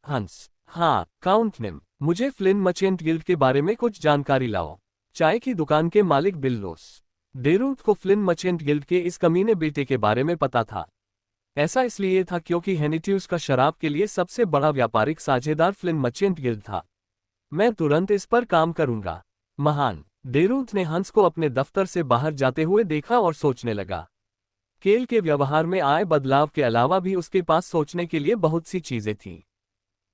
हंस। हाँ काउंट निम, मुझे फ्लिन मर्चेंट गिल्ड के बारे में कुछ जानकारी लाओ। चाय की दुकान के मालिक बिल्लोस। डेरूथ को फ्लिन मर्चेंट गिल्ड के इस कमीने बेटे के बारे में पता था। ऐसा इसलिए था क्योंकि हेनिट्यूस का शराब के लिए सबसे बड़ा व्यापारिक साझेदार फ्लिन मर्चेंट गिल्ड था। मैं तुरंत इस पर काम करूंगा। महान। डेरूथ ने हंस को अपने दफ्तर से बाहर जाते हुए देखा और सोचने लगा। केल के व्यवहार में आए बदलाव के अलावा भी उसके पास सोचने के लिए बहुत सी चीजें थीं।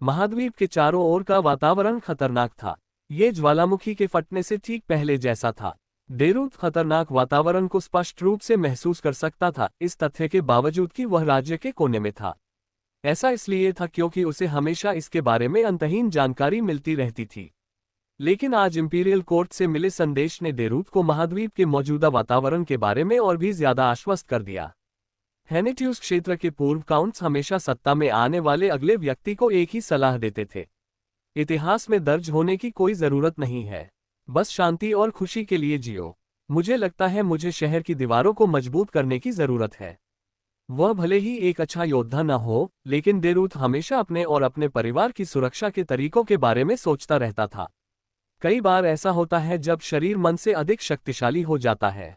महाद्वीप के चारों ओर का वातावरण खतरनाक था। ये ज्वालामुखी के फटने से ठीक पहले जैसा था। डेरूथ खतरनाक वातावरण को स्पष्ट रूप से महसूस कर सकता था, इस तथ्य के बावजूद कि वह राज्य के कोने में था। ऐसा इसलिए था क्योंकि उसे हमेशा इसके बारे में अंतहीन जानकारी मिलती रहती थी। लेकिन आज इंपीरियल कोर्ट से मिले संदेश ने डेरूथ को महाद्वीप के मौजूदा वातावरण के बारे में और भी ज्यादा आश्वस्त कर दिया। हेनिट्यूस क्षेत्र के पूर्व काउंट्स हमेशा सत्ता में आने वाले अगले व्यक्ति को एक ही सलाह देते थे। इतिहास में दर्ज होने की कोई जरूरत नहीं है, बस शांति और खुशी के लिए जियो। मुझे लगता है मुझे शहर की दीवारों को मजबूत करने की जरूरत है। वह भले ही एक अच्छा योद्धा न हो, लेकिन डेरूथ हमेशा अपने और अपने परिवार की सुरक्षा के तरीकों के बारे में सोचता रहता था। कई बार ऐसा होता है जब शरीर मन से अधिक शक्तिशाली हो जाता है।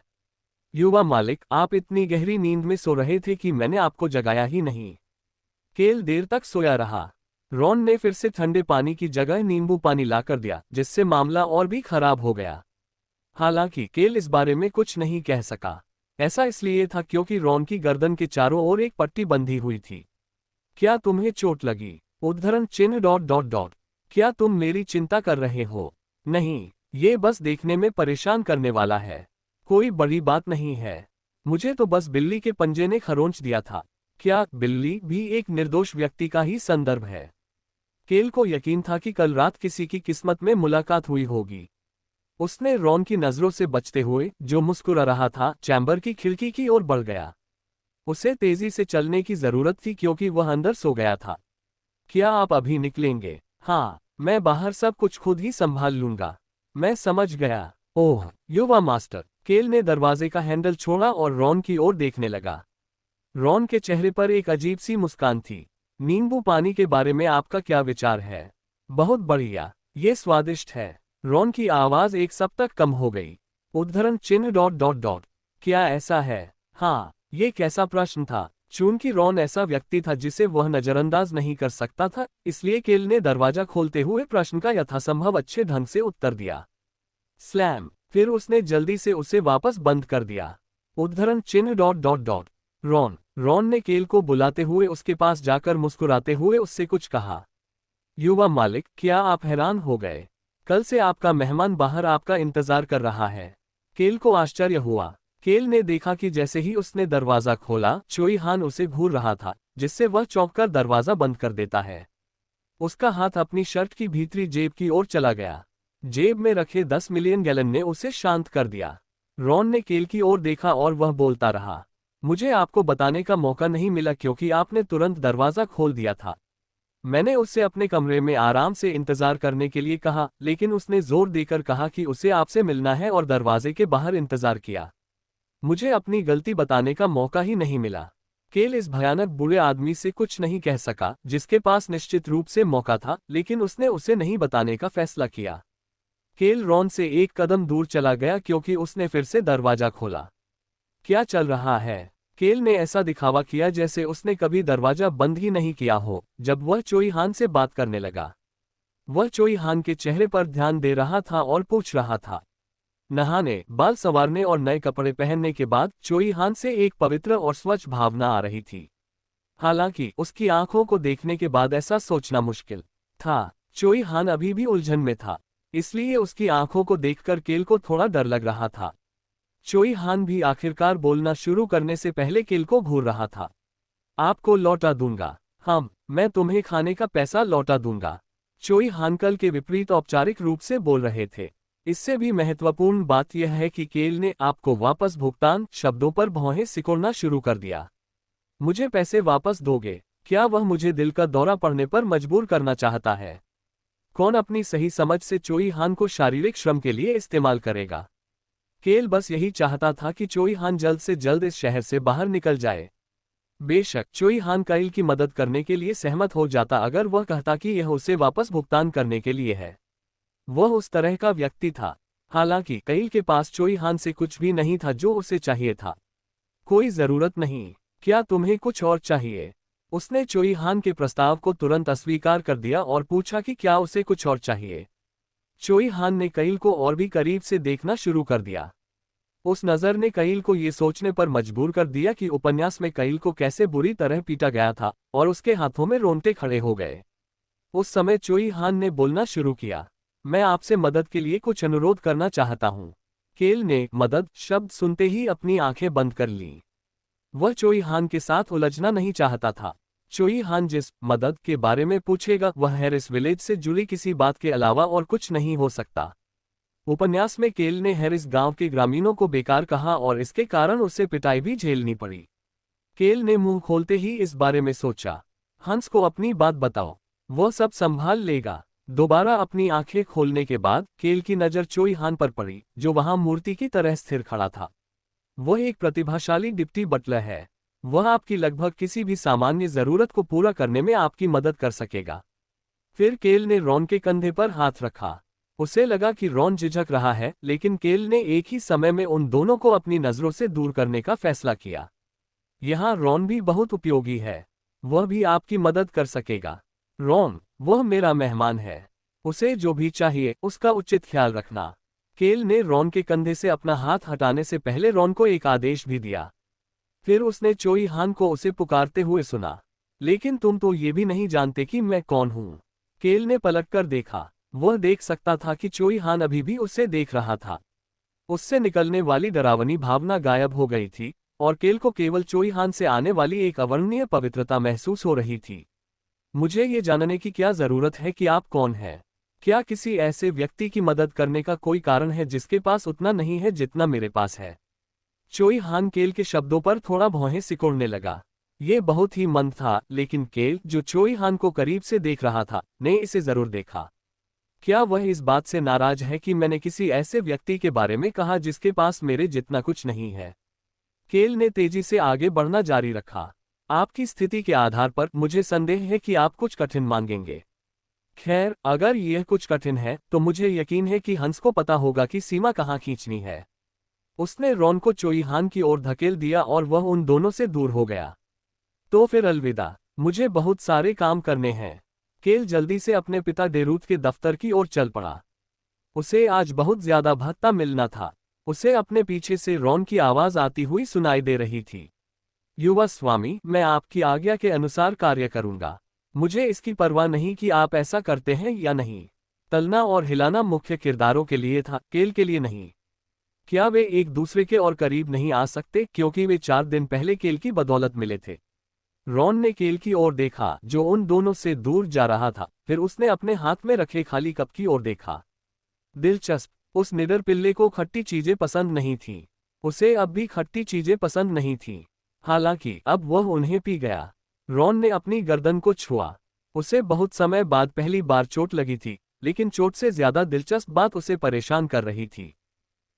युवा मालिक, आप इतनी गहरी नींद में सो रहे थे कि मैंने आपको जगाया ही नहीं। केल देर तक सोया रहा। रॉन ने फिर से ठंडे पानी की जगह नींबू पानी लाकर दिया, जिससे मामला और भी खराब हो गया। हालांकि केल इस बारे में कुछ नहीं कह सका। ऐसा इसलिए था क्योंकि रॉन की गर्दन के चारों ओर एक पट्टी बंधी हुई थी। क्या तुम्हें चोट लगी? उद्धरण चिन्ह ... क्या तुम मेरी चिंता कर रहे हो? नहीं, ये बस देखने में परेशान करने वाला है। कोई बड़ी बात नहीं है। मुझे तो बस बिल्ली के पंजे ने खरोंच दिया था। क्या बिल्ली भी एक निर्दोष व्यक्ति का ही संदर्भ है? केल को यकीन था कि कल रात किसी की किस्मत में मुलाकात हुई होगी। उसने रॉन की नजरों से बचते हुए, जो मुस्कुरा रहा था, चैम्बर की खिड़की की ओर बढ़ गया। उसे तेजी से चलने की जरूरत थी क्योंकि वह अंदर सो गया था। क्या आप अभी निकलेंगे? हाँ, मैं बाहर सब कुछ खुद ही संभाल लूंगा। मैं समझ गया। ओह, युवा मास्टर। केल ने दरवाजे का हैंडल छोड़ा और रॉन की ओर देखने लगा। रॉन के चेहरे पर एक अजीब सी मुस्कान थी। नींबू पानी के बारे में आपका क्या विचार है? बहुत बढ़िया, ये स्वादिष्ट है। रॉन की आवाज एक सब तक कम हो गई। उद्धरण चिन्ह ... क्या ऐसा है? हाँ, ये कैसा प्रश्न था। चूंकि रॉन ऐसा व्यक्ति था जिसे वह नजरअंदाज नहीं कर सकता था, इसलिए केल ने दरवाजा खोलते हुए प्रश्न का यथासंभव अच्छे ढंग से उत्तर दिया। स्लैम। फिर उसने जल्दी से उसे वापस बंद कर दिया। उद्धरण चिन्ह ... रॉन ने केल को बुलाते हुए उसके पास जाकर मुस्कुराते हुए उससे कुछ कहा। युवा मालिक, क्या आप हैरान हो गए? कल से आपका मेहमान बाहर आपका इंतजार कर रहा है। केल को आश्चर्य हुआ। केल ने देखा कि जैसे ही उसने दरवाजा खोला, चोई हान उसे घूर रहा था, जिससे वह चौंककर दरवाजा बंद कर देता है। उसका हाथ अपनी शर्ट की भीतरी जेब की ओर चला गया। जेब में रखे 10 मिलियन गैलन ने उसे शांत कर दिया। रॉन ने केल की ओर देखा और वह बोलता रहा। मुझे आपको बताने का मौका नहीं मिला क्योंकि आपने तुरंत दरवाजा खोल दिया था। मैंने उससे अपने कमरे में आराम से इंतजार करने के लिए कहा, लेकिन उसने जोर देकर कहा कि उसे आपसे मिलना है और दरवाजे के बाहर इंतजार किया। मुझे अपनी गलती बताने का मौका ही नहीं मिला। केल इस भयानक बुरे आदमी से कुछ नहीं कह सका, जिसके पास निश्चित रूप से मौका था, लेकिन उसने उसे नहीं बताने का फैसला किया। केल रॉन से एक कदम दूर चला गया क्योंकि उसने फिर से दरवाजा खोला। क्या चल रहा है? केल ने ऐसा दिखावा किया जैसे उसने कभी दरवाजा बंद ही नहीं किया हो जब वह चोई हान से बात करने लगा। वह चोई हान के चेहरे पर ध्यान दे रहा था और पूछ रहा था। नहाने, बाल संवारने और नए कपड़े पहनने के बाद चोई हान से एक पवित्र और स्वच्छ भावना आ रही थी। हालांकि उसकी आंखों को देखने के बाद ऐसा सोचना मुश्किल था। चोई हान अभी भी उलझन में था, इसलिए उसकी आंखों को देखकर केल को थोड़ा डर लग रहा था। चोई हान भी आखिरकार बोलना शुरू करने से पहले केल को घूर रहा था। आपको लौटा दूंगा। मैं तुम्हें खाने का पैसा लौटा दूंगा। चोई हान कल के विपरीत औपचारिक रूप से बोल रहे थे। इससे भी महत्वपूर्ण बात यह है कि केल ने आपको वापस भुगतान शब्दों पर भौहें सिकोड़ना शुरू कर दिया। मुझे पैसे वापस दोगे? क्या वह मुझे दिल का दौरा पड़ने पर मजबूर करना चाहता है? कौन अपनी सही समझ से चोई हान को शारीरिक श्रम के लिए इस्तेमाल करेगा? केल बस यही चाहता था कि चोई हान जल्द से जल्द इस शहर से बाहर निकल जाए। बेशक चोई हान काइल की मदद करने के लिए सहमत हो जाता अगर वह कहता कि यह उसे वापस भुगतान करने के लिए है। वह उस तरह का व्यक्ति था। हालांकि काइल के पास चोई हान से कुछ भी नहीं था जो उसे चाहिए था। कोई जरूरत नहीं। क्या तुम्हें कुछ और चाहिए? उसने चोई हान के प्रस्ताव को तुरंत अस्वीकार कर दिया और पूछा कि क्या उसे कुछ और चाहिए। चोई हान ने काइल को और भी करीब से देखना शुरू कर दिया। उस नज़र ने काइल को ये सोचने पर मजबूर कर दिया कि उपन्यास में काइल को कैसे बुरी तरह पीटा गया था और उसके हाथों में रोंगटे खड़े हो गए। उस समय चोई हान ने बोलना शुरू किया। मैं आपसे मदद के लिए कुछ अनुरोध करना चाहता हूँ। केल ने मदद शब्द सुनते ही अपनी आंखें बंद कर लीं। वह चोई हान के साथ उलझना नहीं चाहता था। चोई हान जिस मदद के बारे में पूछेगा वह हैरिस विलेज से जुड़ी किसी बात के अलावा और कुछ नहीं हो सकता। उपन्यास में केल ने हैरिस गांव के ग्रामीणों को बेकार कहा और इसके कारण उसे पिटाई भी झेलनी पड़ी। केल ने मुंह खोलते ही इस बारे में सोचा। हंस को अपनी बात बताओ, वह सब संभाल लेगा। दोबारा अपनी आंखें खोलने के बाद केल की नज़र चोई हान पर पड़ी जो वहां मूर्ति की तरह स्थिर खड़ा था। वह एक प्रतिभाशाली डिप्टी बटलर है। वह आपकी लगभग किसी भी सामान्य जरूरत को पूरा करने में आपकी मदद कर सकेगा। फिर केल ने रॉन के कंधे पर हाथ रखा। उसे लगा कि रॉन झिझक रहा है, लेकिन केल ने एक ही समय में उन दोनों को अपनी नजरों से दूर करने का फैसला किया। यहाँ रॉन भी बहुत उपयोगी है। वह भी आपकी मदद कर सकेगा। रॉन, वह मेरा मेहमान है। उसे जो भी चाहिए उसका उचित ख्याल रखना। केल ने रॉन के कंधे से अपना हाथ हटाने से पहले रॉन को एक आदेश भी दिया। फिर उसने चोई हान को उसे पुकारते हुए सुना। लेकिन तुम तो ये भी नहीं जानते कि मैं कौन हूँ। केल ने पलटकर देखा। वह देख सकता था कि चोई हान अभी भी उसे देख रहा था। उससे निकलने वाली डरावनी भावना गायब हो गई थी और केल को केवल चोई हान से आने वाली एक अवर्णनीय पवित्रता महसूस हो रही थी। मुझे ये जानने की क्या जरूरत है कि आप कौन हैं? क्या किसी ऐसे व्यक्ति की मदद करने का कोई कारण है जिसके पास उतना नहीं है जितना मेरे पास है? चोई हान केल के शब्दों पर थोड़ा भौहें सिकोड़ने लगा। ये बहुत ही मंद था, लेकिन केल, जो चोई हान को करीब से देख रहा था, ने इसे जरूर देखा। क्या वह इस बात से नाराज है कि मैंने किसी ऐसे व्यक्ति के बारे में कहा जिसके पास मेरे जितना कुछ नहीं है? केल ने तेजी से आगे बढ़ना जारी रखा। आपकी स्थिति के आधार पर मुझे संदेह है कि आप कुछ कठिन मांगेंगे। खैर, अगर यह कुछ कठिन है तो मुझे यकीन है कि हंस को पता होगा कि सीमा कहाँ खींचनी है। उसने रॉन को चोई हान की ओर धकेल दिया और वह उन दोनों से दूर हो गया। तो फिर अलविदा, मुझे बहुत सारे काम करने हैं। केल जल्दी से अपने पिता डेरूथ के दफ्तर की ओर चल पड़ा। उसे आज बहुत ज्यादा भत्ता मिलना था। उसे अपने पीछे से रॉन की आवाज आती हुई सुनाई दे रही थी। युवा स्वामी, मैं आपकी आज्ञा के अनुसार कार्य करूंगा। मुझे इसकी परवाह नहीं कि आप ऐसा करते हैं या नहीं। तलना और हिलाना मुख्य किरदारों के लिए था, केल के लिए नहीं। क्या वे एक दूसरे के और करीब नहीं आ सकते क्योंकि वे 4 दिन पहले केल की बदौलत मिले थे? रॉन ने केल की ओर देखा जो उन दोनों से दूर जा रहा था। फिर उसने अपने हाथ में रखे खाली कप की ओर देखा। दिलचस्प, उस निडर पिल्ले को खट्टी चीजें पसंद नहीं थीं। उसे अब भी खट्टी चीजें पसंद नहीं थीं। हालांकि अब वह उन्हें पी गया। रॉन ने अपनी गर्दन को छुआ। उसे बहुत समय बाद पहली बार चोट लगी थी, लेकिन चोट से ज्यादा दिलचस्प बात उसे परेशान कर रही थी।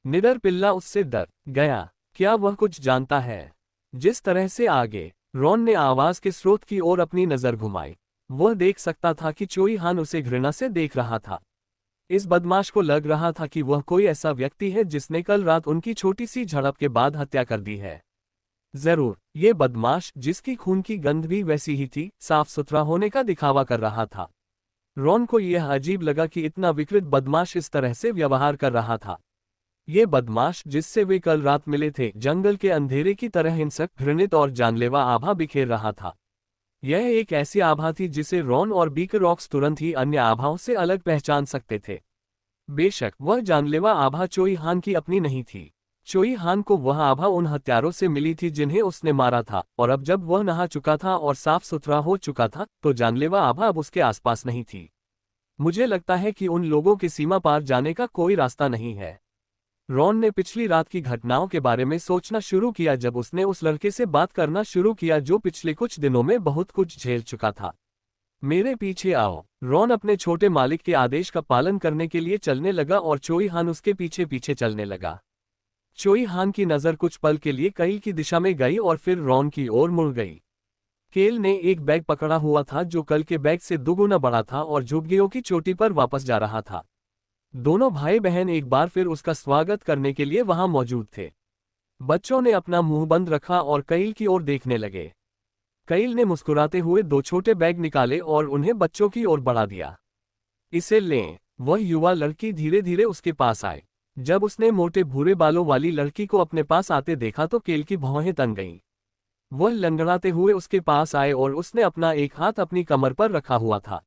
निडर पिल्ला उससे डर गया। क्या वह कुछ जानता है? जिस तरह से आगे रॉन ने आवाज के स्रोत की ओर अपनी नजर घुमाई, वह देख सकता था कि चोई हान उसे घृणा से देख रहा था। इस बदमाश को लग रहा था कि वह कोई ऐसा व्यक्ति है जिसने कल रात उनकी छोटी सी झड़प के बाद हत्या कर दी है। जरूर, ये बदमाश, जिसकी खून की गंध भी वैसी ही थी, साफ सुथरा होने का दिखावा कर रहा था। रॉन को यह अजीब लगा कि इतना विकृत बदमाश इस तरह से व्यवहार कर रहा था। ये बदमाश, जिससे वे कल रात मिले थे, जंगल के अंधेरे की तरह हिंसक, घृणित और जानलेवा आभा बिखेर रहा था। यह एक ऐसी आभा थी जिसे रॉन और बीकरॉक्स तुरंत ही अन्य आभाओं से अलग पहचान सकते थे। बेशक वह जानलेवा आभा चोई हान की अपनी नहीं थी। चोई हान को वह आभा उन हत्यारों से मिली थी जिन्हें उसने मारा था, और अब जब वह नहा चुका था और साफ सुथरा हो चुका था, तो जानलेवा आभा अब उसके आसपास नहीं थी। मुझे लगता है कि उन लोगों की सीमा पार जाने का कोई रास्ता नहीं है। रॉन ने पिछली रात की घटनाओं के बारे में सोचना शुरू किया जब उसने उस लड़के से बात करना शुरू किया जो पिछले कुछ दिनों में बहुत कुछ झेल चुका था। मेरे पीछे आओ। रॉन अपने छोटे मालिक के आदेश का पालन करने के लिए चलने लगा और चोई हान उसके पीछे पीछे चलने लगा। चोई हान की नज़र कुछ पल के लिए कैल की दिशा में गई और फिर रॉन की ओर मुड़ गई। कैल ने एक बैग पकड़ा हुआ था जो कल के बैग से दुगुना बड़ा था और झुग्गियों की चोटी पर वापस जा रहा था। दोनों भाई बहन एक बार फिर उसका स्वागत करने के लिए वहां मौजूद थे। बच्चों ने अपना मुंह बंद रखा और कैल की ओर देखने लगे। कैल ने मुस्कुराते हुए दो छोटे बैग निकाले और उन्हें बच्चों की ओर बढ़ा दिया। इसे लें। वह युवा लड़की धीरे धीरे उसके पास आए। जब उसने मोटे भूरे बालों वाली लड़की को अपने पास आते देखा तो कैल की भौहें तन गईं। वह लंगड़ाते हुए उसके पास आए और उसने अपना एक हाथ अपनी कमर पर रखा हुआ था।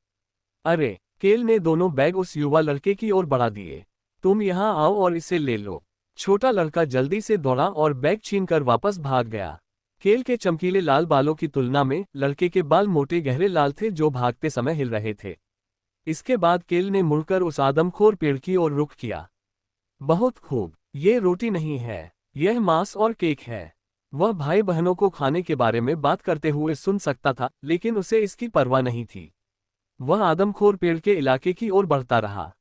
अरे! कैल ने दोनों बैग उस युवा लड़के की ओर बढ़ा दिए। तुम यहाँ आओ और इसे ले लो। छोटा लड़का जल्दी से दौड़ा और बैग छीनकर वापस भाग गया। कैल के चमकीले लाल बालों की तुलना में लड़के के बाल मोटे गहरे लाल थे जो भागते समय हिल रहे थे। इसके बाद कैल ने मुड़कर उस आदमखोर पेड़ की ओर रुख किया। बहुत खूब। ये रोटी नहीं है, यह मांस और केक है। वह भाई बहनों को खाने के बारे में बात करते हुए सुन सकता था, लेकिन उसे इसकी परवाह नहीं थी। वह आदमखोर पेड़ के इलाके की ओर बढ़ता रहा।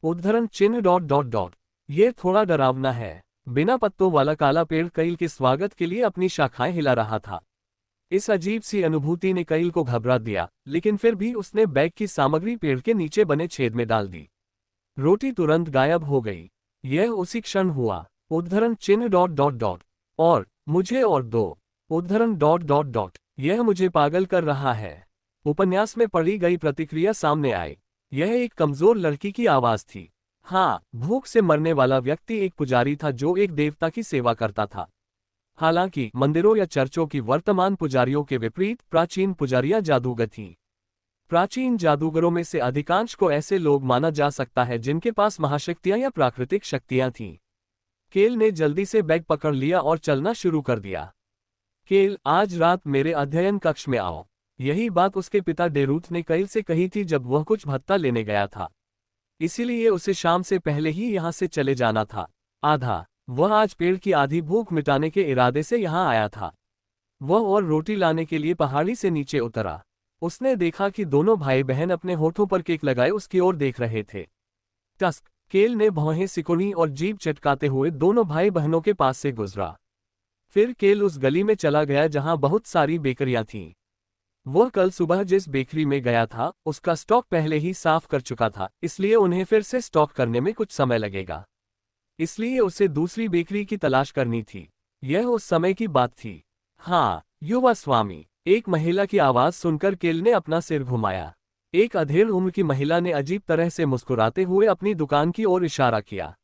उद्धरण चिन्ह ... ये थोड़ा डरावना है। बिना पत्तों वाला काला पेड़ कैल के स्वागत के लिए अपनी शाखाएं हिला रहा था। इस अजीब सी अनुभूति ने कैल को घबरा दिया, लेकिन फिर भी उसने बैग की सामग्री पेड़ के नीचे बने छेद में डाल दी। रोटी तुरंत गायब हो गई। यह उसी क्षण हुआ। उद्धरण चिन्ह ... और मुझे और दो। उद्धरण ... यह मुझे पागल कर रहा है। उपन्यास में पढ़ी गई प्रतिक्रिया सामने आई। यह एक कमजोर लड़की की आवाज थी। हाँ, भूख से मरने वाला व्यक्ति एक पुजारी था जो एक देवता की सेवा करता था। हालांकि मंदिरों या चर्चों की वर्तमान पुजारियों के विपरीत प्राचीन पुजारियां जादूगर थीं। प्राचीन जादूगरों में से अधिकांश को ऐसे लोग माना जा सकता है जिनके पास महाशक्तियां या प्राकृतिक शक्तियां थीं। कैल ने जल्दी से बैग पकड़ लिया और चलना शुरू कर दिया। कैल, आज रात मेरे अध्ययन कक्ष में आओ। यही बात उसके पिता डेरूथ ने कैल से कही थी जब वह कुछ भत्ता लेने गया था। इसीलिए उसे शाम से पहले ही यहाँ से चले जाना था। वह आज पेड़ की आधी भूख मिटाने के इरादे से यहाँ आया था। वह और रोटी लाने के लिए पहाड़ी से नीचे उतरा। उसने देखा कि दोनों भाई बहन अपने होठों पर केक लगाए उसकी ओर देख रहे थे। टस्क! कैल ने भौहें सिकुड़ी और जीभ चटकाते हुए दोनों भाई बहनों के पास से गुजरा। फिर कैल उस गली में चला गया जहां बहुत सारी बेकरियां थीं। वह कल सुबह जिस बेकरी में गया था उसका स्टॉक पहले ही साफ कर चुका था, इसलिए उन्हें फिर से स्टॉक करने में कुछ समय लगेगा। इसलिए उसे दूसरी बेकरी की तलाश करनी थी। यह उस समय की बात थी। हाँ, युवा स्वामी। एक महिला की आवाज सुनकर कैल ने अपना सिर घुमाया। एक अधेड़ उम्र की महिला ने अजीब तरह से मुस्कुराते हुए अपनी दुकान की ओर इशारा किया।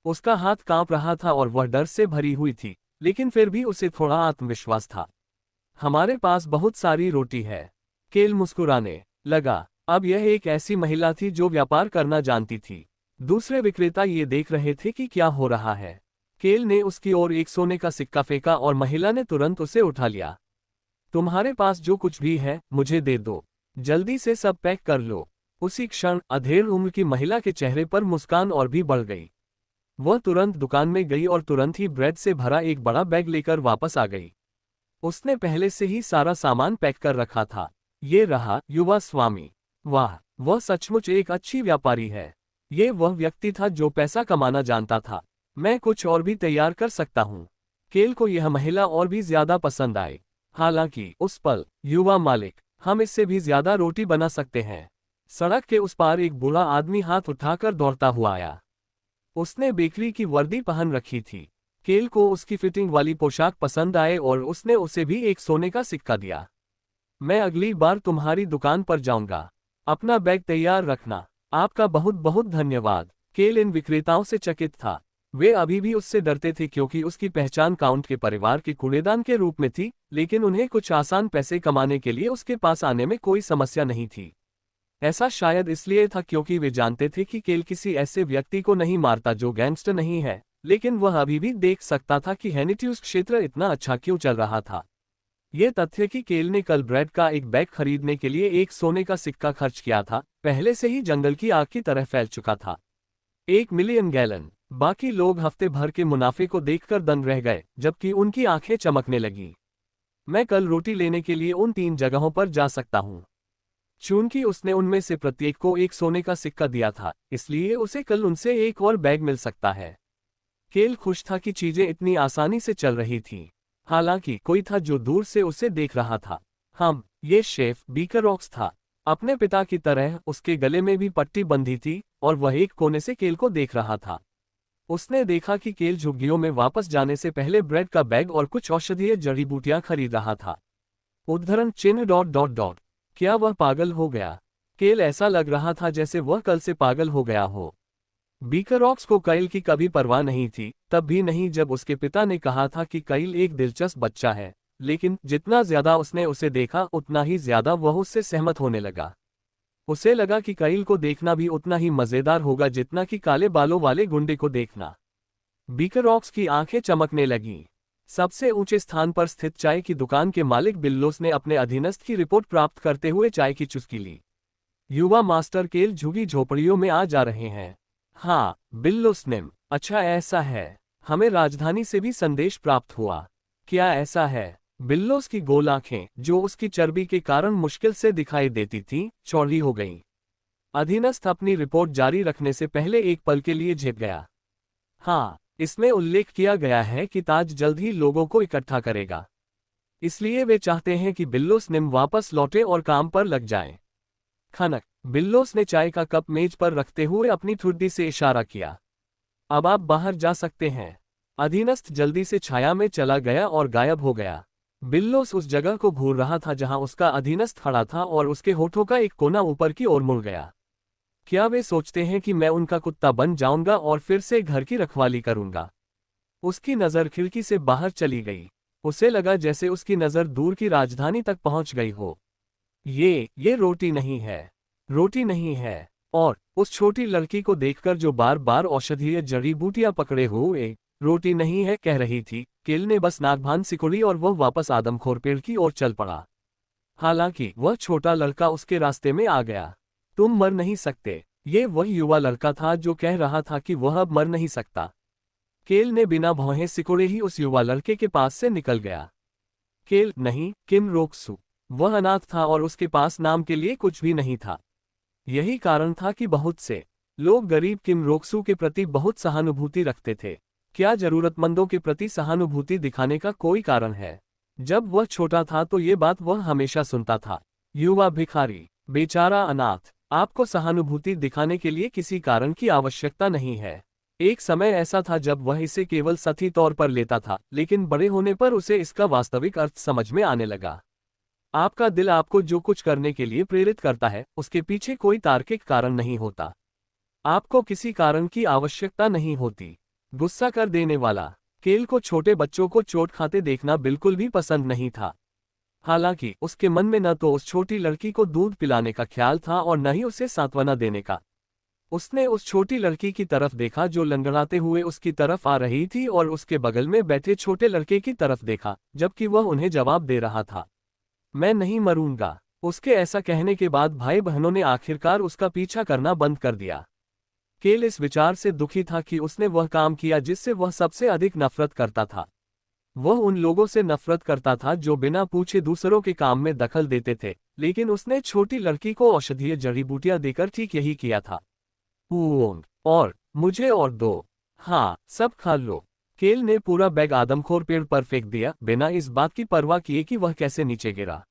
उसका हाथ कांप रहा था और वह डर से भरी हुई थी, लेकिन फिर भी उसे थोड़ा आत्मविश्वास था। हमारे पास बहुत सारी रोटी है। कैल मुस्कुराने लगा। अब यह एक ऐसी महिला थी जो व्यापार करना जानती थी। दूसरे विक्रेता ये देख रहे थे कि क्या हो रहा है। कैल ने उसकी ओर एक सोने का सिक्का फेंका और महिला ने तुरंत उसे उठा लिया। तुम्हारे पास जो कुछ भी है मुझे दे दो। जल्दी से सब पैक कर लो। उसी क्षण अधेड़ उम्र की महिला के चेहरे पर मुस्कान और भी बढ़ गई। वह तुरंत दुकान में गई और तुरंत ही ब्रेड से भरा एक बड़ा बैग लेकर वापस आ गई। उसने पहले से ही सारा सामान पैक कर रखा था। ये रहा, युवा स्वामी। वाह, वह सचमुच एक अच्छी व्यापारी है। ये वह व्यक्ति था जो पैसा कमाना जानता था। मैं कुछ और भी तैयार कर सकता हूँ। कैल को यह महिला और भी ज्यादा पसंद आई। हालांकि उस पल, युवा मालिक, हम इससे भी ज्यादा रोटी बना सकते हैं। सड़क के उस पार एक बूढ़ा आदमी हाथ उठाकर दौड़ता हुआ आया। उसने बेकरी की वर्दी पहन रखी थी। केल को उसकी फिटिंग वाली पोशाक पसंद आए और उसने उसे भी एक सोने का सिक्का दिया। मैं अगली बार तुम्हारी दुकान पर जाऊंगा। अपना बैग तैयार रखना। आपका बहुत बहुत धन्यवाद। केल इन विक्रेताओं से चकित था। वे अभी भी उससे डरते थे क्योंकि उसकी पहचान काउंट के परिवार के कूड़ेदान के रूप में थी, लेकिन उन्हें कुछ आसान पैसे कमाने के लिए उसके पास आने में कोई समस्या नहीं थी। ऐसा शायद इसलिए था क्योंकि वे जानते थे कि केल किसी ऐसे व्यक्ति को नहीं मारता जो गैंगस्टर नहीं है, लेकिन वह अभी भी देख सकता था कि हैनिट्यूस क्षेत्र इतना अच्छा क्यों चल रहा था। ये तथ्य कि केल ने कल ब्रेड का एक बैग खरीदने के लिए एक सोने का सिक्का खर्च किया था, पहले से ही जंगल की आग की तरह फैल चुका था। 1 मिलियन गैलन। बाकी लोग हफ्ते भर के मुनाफे को देखकर दंग रह गए, जबकि उनकी आंखें चमकने लगीं। मैं कल रोटी लेने के लिए उन 3 जगहों पर जा सकता हूं। चूंकि उसने उनमें से प्रत्येक को एक सोने का सिक्का दिया था, इसलिए उसे कल उनसे एक और बैग मिल सकता है। केल खुश था कि चीजें इतनी आसानी से चल रही थीं। हालांकि कोई था जो दूर से उसे देख रहा था। ये शेफ बीकरॉक्स था। अपने पिता की तरह उसके गले में भी पट्टी बंधी थी और वह एक कोने से केल को देख रहा था। उसने देखा कि केल झुग्गियों में वापस जाने से पहले ब्रेड का बैग और कुछ औषधीय जड़ी बूटियां खरीद रहा था। उद्धरण चिन्ह ... क्या वह पागल हो गया? केल ऐसा लग रहा था जैसे वह कल से पागल हो गया हो। बीकरॉक्स को काइल की कभी परवाह नहीं थी, तब भी नहीं जब उसके पिता ने कहा था कि काइल एक दिलचस्प बच्चा है, लेकिन जितना ज्यादा उसने उसे देखा उतना ही ज्यादा वह उससे सहमत होने लगा। उसे लगा कि काइल को देखना भी उतना ही मजेदार होगा जितना कि काले बालों वाले गुंडे को देखना। बीकरॉक्स की आंखें चमकने लगीं। सबसे ऊंचे स्थान पर स्थित चाय की दुकान के मालिक बिल्लोस ने अपने अधीनस्थ की रिपोर्ट प्राप्त करते हुए चाय की चुस्की ली। युवा मास्टर केल झुगी झोपड़ियों में आ जा रहे हैं। हाँ, बिल्लोस ने। अच्छा ऐसा है। हमें राजधानी से भी संदेश प्राप्त हुआ। क्या ऐसा है? बिल्लोस की गोल आंखें, जो उसकी चर्बी के कारण मुश्किल से दिखाई देती थीं, चौड़ी हो गईं। अधीनस्थ अपनी रिपोर्ट जारी रखने से पहले एक पल के लिए झेप गया। हाँ, इसमें उल्लेख किया गया है कि ताज जल्द ही लोगों को इकट्ठा करेगा। इसलिए वे चाहते हैं कि बिल्लोस निम वापस लौटे और काम पर लग जाएं। खनक। बिल्लोस ने चाय का कप मेज पर रखते हुए अपनी ठुड्डी से इशारा किया। अब आप बाहर जा सकते हैं। अधीनस्थ जल्दी से छाया में चला गया और गायब हो गया। बिल्लोस उस जगह को घूर रहा था जहां उसका अधीनस्थ खड़ा था और उसके होठों का एक कोना ऊपर की ओर मुड़ गया। क्या वे सोचते हैं कि मैं उनका कुत्ता बन जाऊंगा और फिर से घर की रखवाली करूंगा? उसकी नज़र खिड़की से बाहर चली गई। उसे लगा जैसे उसकी नज़र दूर की राजधानी तक पहुंच गई हो। ये रोटी नहीं है। रोटी नहीं है। और उस छोटी लड़की को देखकर जो बार बार औषधीय जड़ी बूटियां पकड़े हुए रोटी नहीं है कह रही थी, केल ने बस नागभान सिकुड़ी और वह वापस आदमखोर पेड़ की ओर चल पड़ा। हालांकि वह छोटा लड़का उसके रास्ते में आ गया। तुम मर नहीं सकते। ये वह युवा लड़का था जो कह रहा था कि वह अब मर नहीं सकता। केल ने बिना भौहें सिकुड़े ही उस युवा लड़के के पास से निकल गया। केल नहीं, किम रोक्सू। वह अनाथ था और उसके पास नाम के लिए कुछ भी नहीं था। यही कारण था कि बहुत से लोग गरीब किम रोक्सू के प्रति बहुत सहानुभूति रखते थे। क्या जरूरतमंदों के प्रति सहानुभूति दिखाने का कोई कारण है? जब वह छोटा था तो ये बात वह हमेशा सुनता था। युवा भिखारी, बेचारा अनाथ। आपको सहानुभूति दिखाने के लिए किसी कारण की आवश्यकता नहीं है। एक समय ऐसा था जब वह इसे केवल सतही तौर पर लेता था, लेकिन बड़े होने पर उसे इसका वास्तविक अर्थ समझ में आने लगा। आपका दिल आपको जो कुछ करने के लिए प्रेरित करता है, उसके पीछे कोई तार्किक कारण नहीं होता। आपको किसी कारण की आवश्यकता नहीं होती। गुस्सा कर देने वाला। केल को छोटे बच्चों को चोट खाते देखना बिल्कुल भी पसंद नहीं था। हालांकि उसके मन में न तो उस छोटी लड़की को दूध पिलाने का ख्याल था और न ही उसे सांत्वना देने का। उसने उस छोटी लड़की की तरफ देखा जो लंगड़ाते हुए उसकी तरफ आ रही थी और उसके बगल में बैठे छोटे लड़के की तरफ देखा, जबकि वह उन्हें जवाब दे रहा था। मैं नहीं मरूंगा। उसके ऐसा कहने के बाद भाई बहनों ने आखिरकार उसका पीछा करना बंद कर दिया। केल इस विचार से दुखी था कि उसने वह काम किया जिससे वह सबसे अधिक नफरत करता था। वह उन लोगों से नफरत करता था जो बिना पूछे दूसरों के काम में दखल देते थे, लेकिन उसने छोटी लड़की को औषधीय जड़ी बूटियां देकर ठीक यही किया था। और मुझे और दो। हाँ, सब खा लो। केल ने पूरा बैग आदमखोर पेड़ पर फेंक दिया, बिना इस बात की परवाह किए कि वह कैसे नीचे गिरा।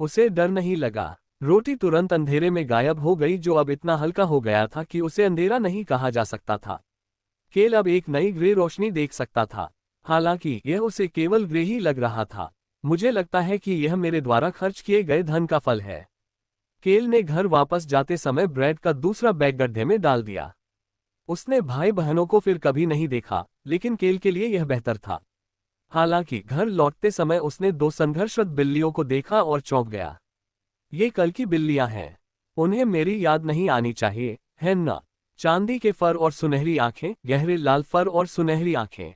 उसे डर नहीं लगा। रोटी तुरंत अंधेरे में गायब हो गई, जो अब इतना हल्का हो गया था कि उसे अंधेरा नहीं कहा जा सकता था। केल अब एक नई ग्रे रोशनी देख सकता था। हालांकि यह उसे केवल ग्रे ही लग रहा था। मुझे लगता है कि यह मेरे द्वारा खर्च किए गए धन का फल है। केल ने घर वापस जाते समय ब्रेड का दूसरा बैग गड्ढे में डाल दिया। उसने भाई बहनों को फिर कभी नहीं देखा, लेकिन केल के लिए यह बेहतर था। हालांकि घर लौटते समय उसने दो संघर्षरत बिल्लियों को देखा और चौंक गया। ये कल की बिल्लियां हैं। उन्हें मेरी याद नहीं आनी चाहिए, है ना? चांदी के फर और सुनहरी आंखें, गहरे लाल फर और सुनहरी आंखें।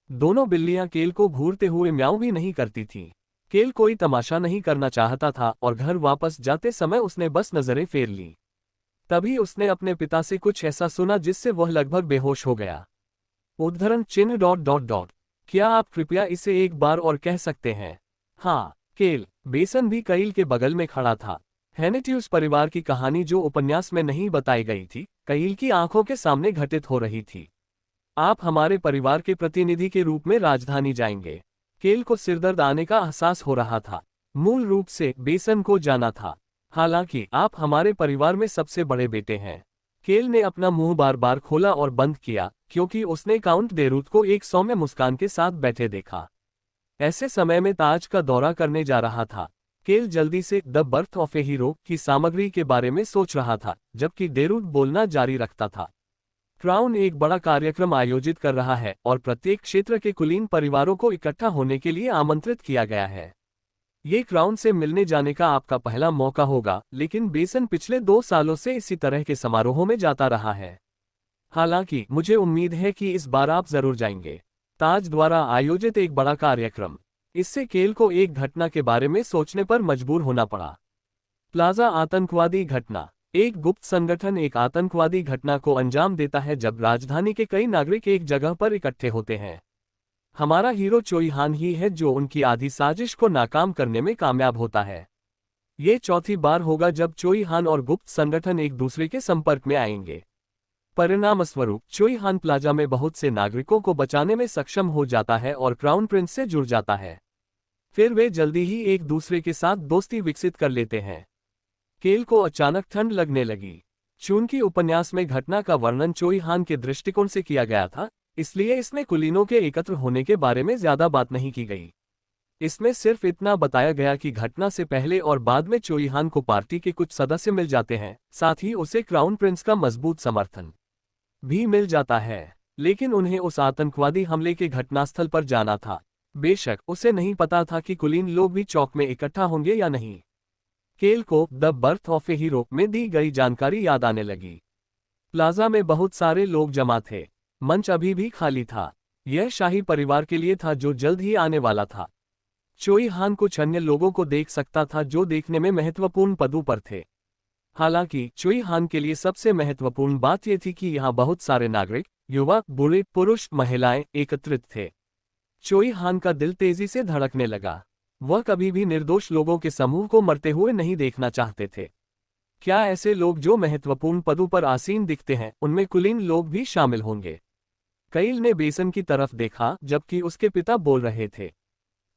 दोनों बिल्लियां केल को घूरते हुए म्याऊं भी नहीं करती थीं। केल कोई तमाशा नहीं करना चाहता था और घर वापस जाते समय उसने बस नजरें फेर ली। तभी उसने अपने पिता से कुछ ऐसा सुना जिससे वह लगभग बेहोश हो गया। उद्धरण चिन्ह डॉट डॉट डॉट। क्या आप कृपया इसे एक बार और कह सकते हैं? हाँ, केल। बेसन भी कईल के बगल में खड़ा था। हेनेटियुस परिवार की कहानी जो उपन्यास में नहीं बताई गई थी, कईल की आंखों के सामने घटित हो रही थी। आप हमारे परिवार के प्रतिनिधि के रूप में राजधानी जाएंगे। केल को सिरदर्द आने का एहसास हो रहा था। मूल रूप से बेसन को जाना था। हालांकि आप हमारे परिवार में सबसे बड़े बेटे हैं। केल ने अपना मुंह बार बार खोला और बंद किया, क्योंकि उसने काउंट डेरूथ को एक सौम्य मुस्कान के साथ बैठे देखा। ऐसे समय में ताज का दौरा करने जा रहा था। केल जल्दी से the birth of A hero की सामग्री के बारे में सोच रहा था, जबकि डेरूथ बोलना जारी रखता था। क्राउन एक बड़ा कार्यक्रम आयोजित कर रहा है और प्रत्येक क्षेत्र के कुलीन परिवारों को इकट्ठा होने के लिए आमंत्रित किया गया है। ये क्राउन से मिलने जाने का आपका पहला मौका होगा, लेकिन बेसन पिछले 2 सालों से इसी तरह के समारोहों में जाता रहा है। हालांकि मुझे उम्मीद है कि इस बार आप जरूर जाएंगे। ताज द्वारा आयोजित एक बड़ा कार्यक्रम। इससे केल को एक घटना के बारे में सोचने पर मजबूर होना पड़ा। प्लाजा आतंकवादी घटना। एक गुप्त संगठन एक आतंकवादी घटना को अंजाम देता है जब राजधानी के कई नागरिक एक जगह पर इकट्ठे होते हैं। हमारा हीरो चोई हान ही है जो उनकी आधी साजिश को नाकाम करने में कामयाब होता है। ये चौथी बार होगा जब चोई हान और गुप्त संगठन एक दूसरे के संपर्क में आएंगे। परिणामस्वरूप चोई हान प्लाजा में बहुत से नागरिकों को बचाने में सक्षम हो जाता है और क्राउन प्रिंस से जुड़ जाता है। फिर वे जल्दी ही एक दूसरे के साथ दोस्ती विकसित कर लेते हैं। केल को अचानक ठंड लगने लगी। चूंकि उपन्यास में घटना का वर्णन चोई हान के दृष्टिकोण से किया गया था, इसलिए इसमें कुलीनों के एकत्र होने के बारे में ज्यादा बात नहीं की गई। इसमें सिर्फ इतना बताया गया कि घटना से पहले और बाद में चोई हान को पार्टी के कुछ सदस्य मिल जाते हैं, साथ ही उसे क्राउन प्रिंस का मजबूत समर्थन भी मिल जाता है। लेकिन उन्हें उस आतंकवादी हमले के घटनास्थल पर जाना था। बेशक उसे नहीं पता था कि कुलीन लोग भी चौक में इकट्ठा होंगे या नहीं। केल को the birth of A hero में दी गई जानकारी याद आने लगी। प्लाजा में बहुत सारे लोग जमा थे। मंच अभी भी खाली था। यह शाही परिवार के लिए था जो जल्द ही आने वाला था। चोई हान कुछ अन्य लोगों को देख सकता था जो देखने में महत्वपूर्ण पदों पर थे। हालांकि चोई हान के लिए सबसे महत्वपूर्ण बात यह थी कि यहाँ बहुत सारे नागरिक, युवा, बूढ़े, पुरुष, महिलाएं एकत्रित थे। चोई हान का दिल तेजी से धड़कने लगा। वह कभी भी निर्दोष लोगों के समूह को मरते हुए नहीं देखना चाहते थे। क्या ऐसे लोग जो महत्वपूर्ण पदों पर आसीन दिखते हैं, उनमें कुलीन लोग भी शामिल होंगे? कईल ने बेसन की तरफ देखा जबकि उसके पिता बोल रहे थे।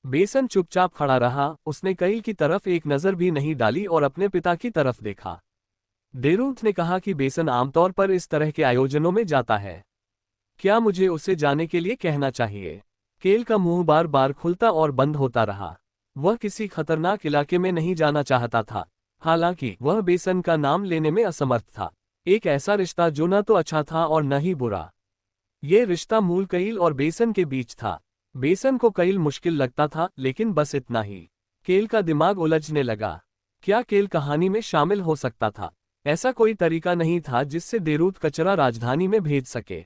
बेसन चुपचाप खड़ा रहा। उसने कईल की तरफ एक नजर भी नहीं डाली और अपने पिता की तरफ देखा। डेरूथ ने कहा कि बेसन आमतौर पर इस तरह के आयोजनों में जाता है। क्या मुझे उसे जाने के लिए कहना चाहिए? केल का मुंह बार बार खुलता और बंद होता रहा। वह किसी खतरनाक इलाके में नहीं जाना चाहता था। हालांकि वह बेसन का नाम लेने में असमर्थ था। एक ऐसा रिश्ता जो न तो अच्छा था और न ही बुरा। ये रिश्ता मूल कईल और बेसन के बीच था। बेसन को कईल मुश्किल लगता था, लेकिन बस इतना ही। केल का दिमाग उलझने लगा। क्या केल कहानी में शामिल हो सकता था? ऐसा कोई तरीका नहीं था जिससे डेरूथ कचरा राजधानी में भेज सके।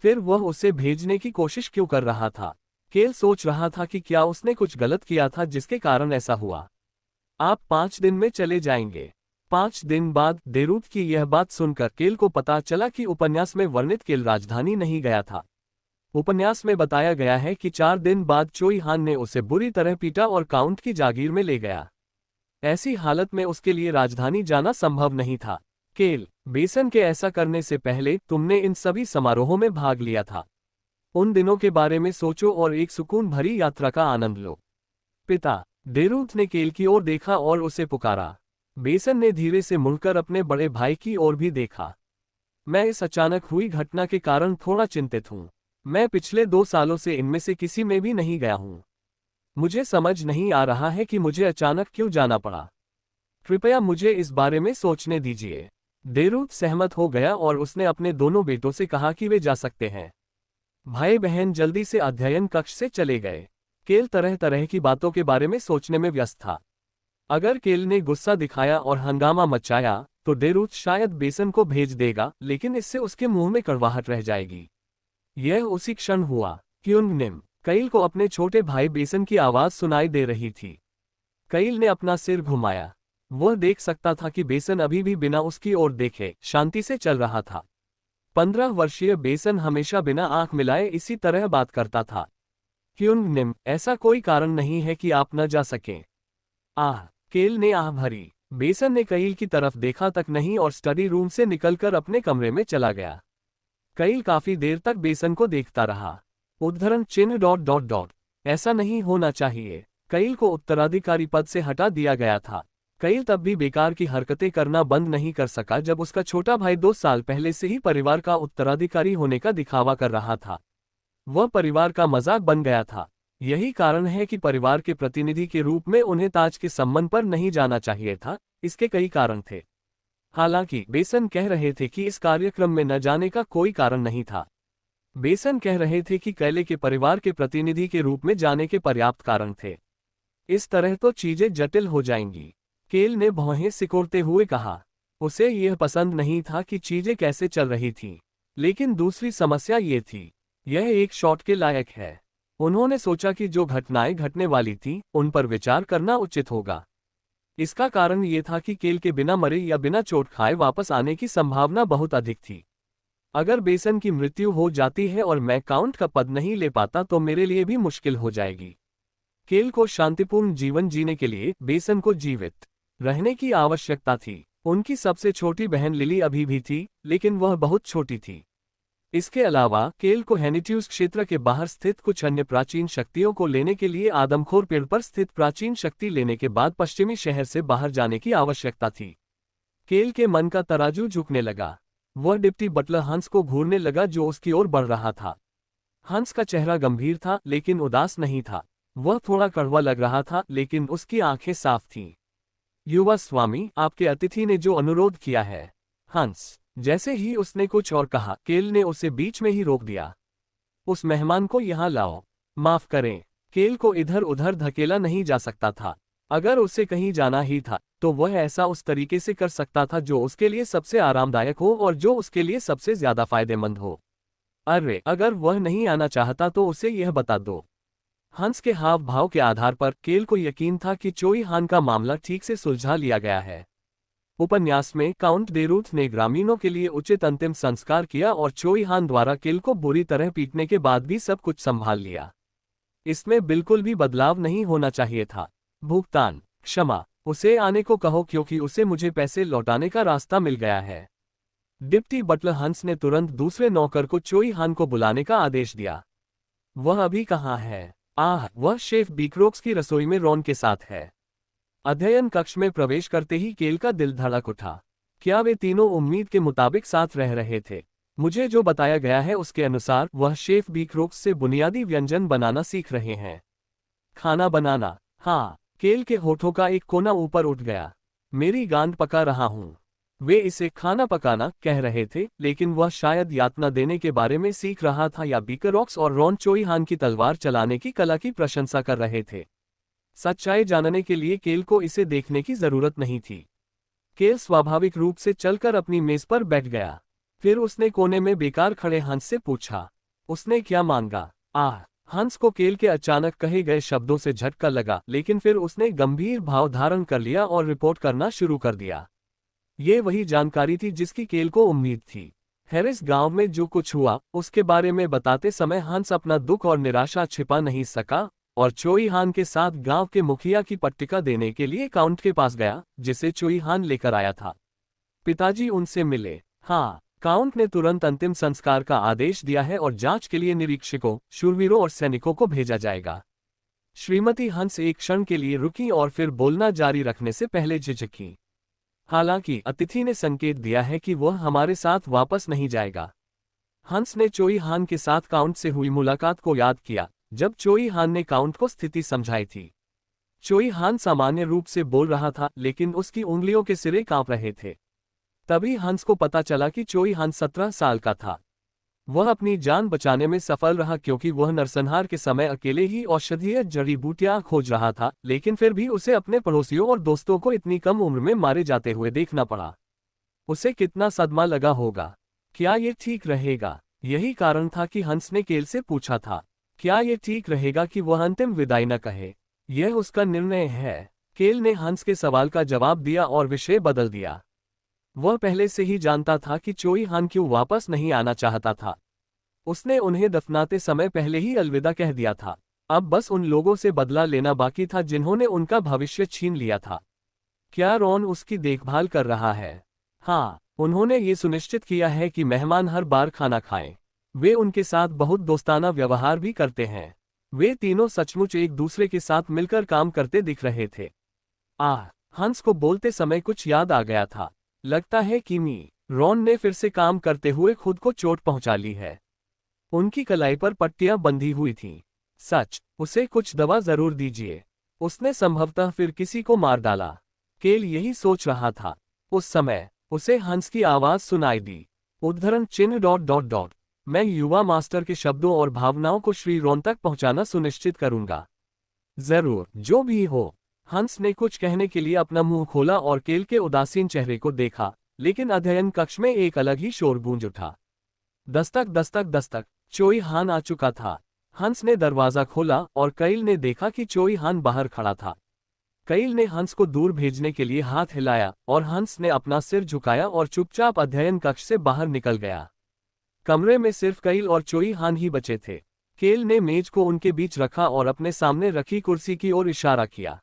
फिर वह उसे भेजने की कोशिश क्यों कर रहा था? केल सोच रहा था कि क्या उसने कुछ गलत किया था जिसके कारण ऐसा हुआ। आप 5 दिन में चले जाएंगे। 5 दिन बाद डेरूथ की यह बात सुनकर केल को पता चला कि उपन्यास में वर्णित केल राजधानी नहीं गया था। उपन्यास में बताया गया है कि 4 दिन बाद चोई हान ने उसे बुरी तरह पीटा और काउंट की जागीर में ले गया। ऐसी हालत में उसके लिए राजधानी जाना संभव नहीं था। केल, बेसन के ऐसा करने से पहले तुमने इन सभी समारोहों में भाग लिया था। उन दिनों के बारे में सोचो और एक सुकून भरी यात्रा का आनंद लो। पिता। डेरूथ ने केल की ओर देखा और उसे पुकारा। बेसन ने धीरे से मुड़कर अपने बड़े भाई की ओर भी देखा। मैं इस अचानक हुई घटना के कारण थोड़ा चिंतित हूँ। मैं पिछले 2 सालों से इनमें से किसी में भी नहीं गया हूँ। मुझे समझ नहीं आ रहा है कि मुझे अचानक क्यों जाना पड़ा। कृपया मुझे इस बारे में सोचने दीजिए। डेरूथ सहमत हो गया और उसने अपने दोनों बेटों से कहा कि वे जा सकते हैं। भाई बहन जल्दी से अध्ययन कक्ष से चले गए। केल तरह तरह की बातों के बारे में सोचने में व्यस्त था। अगर केल ने गुस्सा दिखाया और हंगामा मचाया तो डेरूथ शायद बेसन को भेज देगा, लेकिन इससे उसके मुंह में कड़वाहट रह जाएगी। यह उसी क्षण हुआ। क्युंगनिम कईल को अपने छोटे भाई बेसन की आवाज सुनाई दे रही थी। कईल ने अपना सिर घुमाया। वह देख सकता था कि बेसन अभी भी बिना उसकी ओर देखे शांति से चल रहा था। 15 वर्षीय बेसन हमेशा बिना आंख मिलाए इसी तरह बात करता था। क्युंगनिम, ऐसा कोई कारण नहीं है कि आप न जा सकें। आह, केल ने आह भरी। बेसन ने कईल की तरफ देखा तक नहीं और स्टडी रूम से निकलकर अपने कमरे में चला गया। कईल काफी देर तक बेसन को देखता रहा। उद्धरण चिन्ह ... ऐसा नहीं होना चाहिए। कईल को उत्तराधिकारी पद से हटा दिया गया था। कईल तब भी बेकार की हरकतें करना बंद नहीं कर सका जब उसका छोटा भाई 2 साल पहले से ही परिवार का उत्तराधिकारी होने का दिखावा कर रहा था। वह परिवार का मजाक बन गया था। यही कारण है कि परिवार के प्रतिनिधि के रूप में उन्हें ताज के सम्मान पर नहीं जाना चाहिए था। इसके कई कारण थे। हालांकि बेसन कह रहे थे कि इस कार्यक्रम में न जाने का कोई कारण नहीं था। बेसन कह रहे थे कि कैले के परिवार के प्रतिनिधि के रूप में जाने के पर्याप्त कारण थे। इस तरह तो चीजें जटिल हो जाएंगी। केल ने भौहें सिकोड़ते हुए कहा। उसे यह पसंद नहीं था कि चीजें कैसे चल रही थीं। लेकिन दूसरी समस्या ये थी, यह एक शॉट के लायक है। उन्होंने सोचा कि जो घटनाएं घटने वाली थीं, उन पर विचार करना उचित होगा। इसका कारण ये था कि केल के बिना मरे या बिना चोट खाए वापस आने की संभावना बहुत अधिक थी। अगर बेसन की मृत्यु हो जाती है और मैं काउंट का पद नहीं ले पाता तो मेरे लिए भी मुश्किल हो जाएगी। केल को शांतिपूर्ण जीवन जीने के लिए बेसन को जीवित रहने की आवश्यकता थी। उनकी सबसे छोटी बहन लिली अभी भी थी, लेकिन वह बहुत छोटी थी। इसके अलावा केल को हेनिट्यूज क्षेत्र के बाहर स्थित कुछ अन्य प्राचीन शक्तियों को लेने के लिए आदमखोर पेड़ पर स्थित प्राचीन शक्ति लेने के बाद पश्चिमी शहर से बाहर जाने की आवश्यकता थी। केल के मन का तराजू झुकने लगा। वह डिप्टी बटलर हंस को घूरने लगा जो उसकी ओर बढ़ रहा था। हंस का चेहरा गंभीर था लेकिन उदास नहीं था। वह थोड़ा कड़वा लग रहा था लेकिन उसकी आंखें साफ थीं। युवा स्वामी, आपके अतिथि ने जो अनुरोध किया है। हंस। जैसे ही उसने कुछ और कहा, केल ने उसे बीच में ही रोक दिया। उस मेहमान को यहाँ लाओ। माफ करें। केल को इधर उधर धकेला नहीं जा सकता था। अगर उसे कहीं जाना ही था तो वह ऐसा उस तरीके से कर सकता था जो उसके लिए सबसे आरामदायक हो और जो उसके लिए सबसे ज्यादा फायदेमंद हो। अरे, अगर वह नहीं आना चाहता तो उसे यह बता दो। हंस के हाव भाव के आधार पर केल को यकीन था कि चोई हान का मामला ठीक से सुलझा लिया गया है। उपन्यास में काउंट डेरूथ ने ग्रामीणों के लिए उचित अंतिम संस्कार किया और चोई हान द्वारा केल को बुरी तरह पीटने के बाद भी सब कुछ संभाल लिया। इसमें बिल्कुल भी बदलाव नहीं होना चाहिए था। भुगतान। क्षमा, उसे आने को कहो क्योंकि उसे मुझे पैसे लौटाने का रास्ता मिल गया है। डिप्टी बटलर हंस ने तुरंत दूसरे नौकर को चोई हान को बुलाने का आदेश दिया। वह अभी कहाँ है? आह, वह शेफ बीक्रोक्स की रसोई में रॉन के साथ है। अध्ययन कक्ष में प्रवेश करते ही केल का दिल धड़क उठा। क्या वे तीनों उम्मीद के मुताबिक साथ रह रहे थे? मुझे जो बताया गया है उसके अनुसार वह शेफ बीक्रोक्स से बुनियादी व्यंजन बनाना सीख रहे हैं। खाना बनाना? हाँ। केल के होठों का एक कोना ऊपर उठ गया। मेरी गांड पका रहा हूँ। वे इसे खाना पकाना कह रहे थे, लेकिन वह शायद यातना देने के बारे में सीख रहा था या बीकरॉक्स और रॉन चोई हान की तलवार चलाने की कला की प्रशंसा कर रहे थे। सच्चाई जानने के लिए केल को इसे देखने की जरूरत नहीं थी। केल स्वाभाविक रूप से चलकर अपनी मेज पर बैठ गया। फिर उसने कोने में बेकार खड़े हंस से पूछा, उसने क्या मांगा? आह! हंस को केल के अचानक कहे गए शब्दों से झटका लगा, लेकिन फिर उसने गंभीर भाव धारण कर लिया और रिपोर्ट करना शुरू कर दिया। ये वही जानकारी थी जिसकी केल को उम्मीद थी। हैरिस गांव में जो कुछ हुआ उसके बारे में बताते समय हंस अपना दुख और निराशा छिपा नहीं सका और चोई हान के साथ गांव के मुखिया की पट्टिका देने के लिए काउंट के पास गया, जिसे चोई हान लेकर आया था। पिताजी उनसे मिले। हाँ, काउंट ने तुरंत अंतिम संस्कार का आदेश दिया है और जांच के लिए निरीक्षकों, शूरवीरों और सैनिकों को भेजा जाएगा। श्रीमती हंस एक क्षण के लिए रुकी और फिर बोलना जारी रखने से पहले झिझकी। हालांकि अतिथि ने संकेत दिया है कि वह हमारे साथ वापस नहीं जाएगा। हंस ने चोई हान के साथ काउंट से हुई मुलाकात को याद किया, जब चोई हान ने काउंट को स्थिति समझाई थी। चोई हान सामान्य रूप से बोल रहा था, लेकिन उसकी उंगलियों के सिरे कांप रहे थे। तभी हंस को पता चला कि चोई हान 17 साल का था। वह अपनी जान बचाने में सफल रहा क्योंकि वह नरसंहार के समय अकेले ही औषधीय जड़ी बूटियां खोज रहा था, लेकिन फिर भी उसे अपने पड़ोसियों और दोस्तों को इतनी कम उम्र में मारे जाते हुए देखना पड़ा। उसे कितना सदमा लगा होगा। क्या ये ठीक रहेगा? यही कारण था कि हंस ने केल से पूछा था, क्या ये ठीक रहेगा कि वह अंतिम विदाई न कहे? यह उसका निर्णय है। केल ने हंस के सवाल का जवाब दिया और विषय बदल दिया। वह पहले से ही जानता था कि चोई हान क्यों वापस नहीं आना चाहता था। उसने उन्हें दफनाते समय पहले ही अलविदा कह दिया था। अब बस उन लोगों से बदला लेना बाकी था जिन्होंने उनका भविष्य छीन लिया था। क्या रॉन उसकी देखभाल कर रहा है? हाँ, उन्होंने ये सुनिश्चित किया है कि मेहमान हर बार खाना खाएं। वे उनके साथ बहुत दोस्ताना व्यवहार भी करते हैं। वे तीनों सचमुच एक दूसरे के साथ मिलकर काम करते दिख रहे थे। हंस को बोलते समय कुछ याद आ गया था। लगता है कि रॉन ने फिर से काम करते हुए खुद को चोट पहुंचा ली है। उनकी कलाई पर पट्टियां बंधी हुई थीं। सच, उसे कुछ दवा जरूर दीजिए। उसने संभवतः फिर किसी को मार डाला। केल यही सोच रहा था। उस समय उसे हंस की आवाज सुनाई दी। उद्धरण चिन्ह ... मैं युवा मास्टर के शब्दों और भावनाओं को श्री रॉन तक पहुंचाना सुनिश्चित करूंगा। जरूर, जो भी हो। हंस ने कुछ कहने के लिए अपना मुंह खोला और केल के उदासीन चेहरे को देखा, लेकिन अध्ययन कक्ष में एक अलग ही शोर गूंज उठा। दस्तक दस्तक दस्तक। चोई हान आ चुका था। हंस ने दरवाजा खोला और कईल ने देखा कि चोई हान बाहर खड़ा था। कईल ने हंस को दूर भेजने के लिए हाथ हिलाया और हंस ने अपना सिर झुकाया और चुपचाप अध्ययन कक्ष से बाहर निकल गया। कमरे में सिर्फ कईल और चोई हान ही बचे थे। केल ने मेज को उनके बीच रखा और अपने सामने रखी कुर्सी की ओर इशारा किया।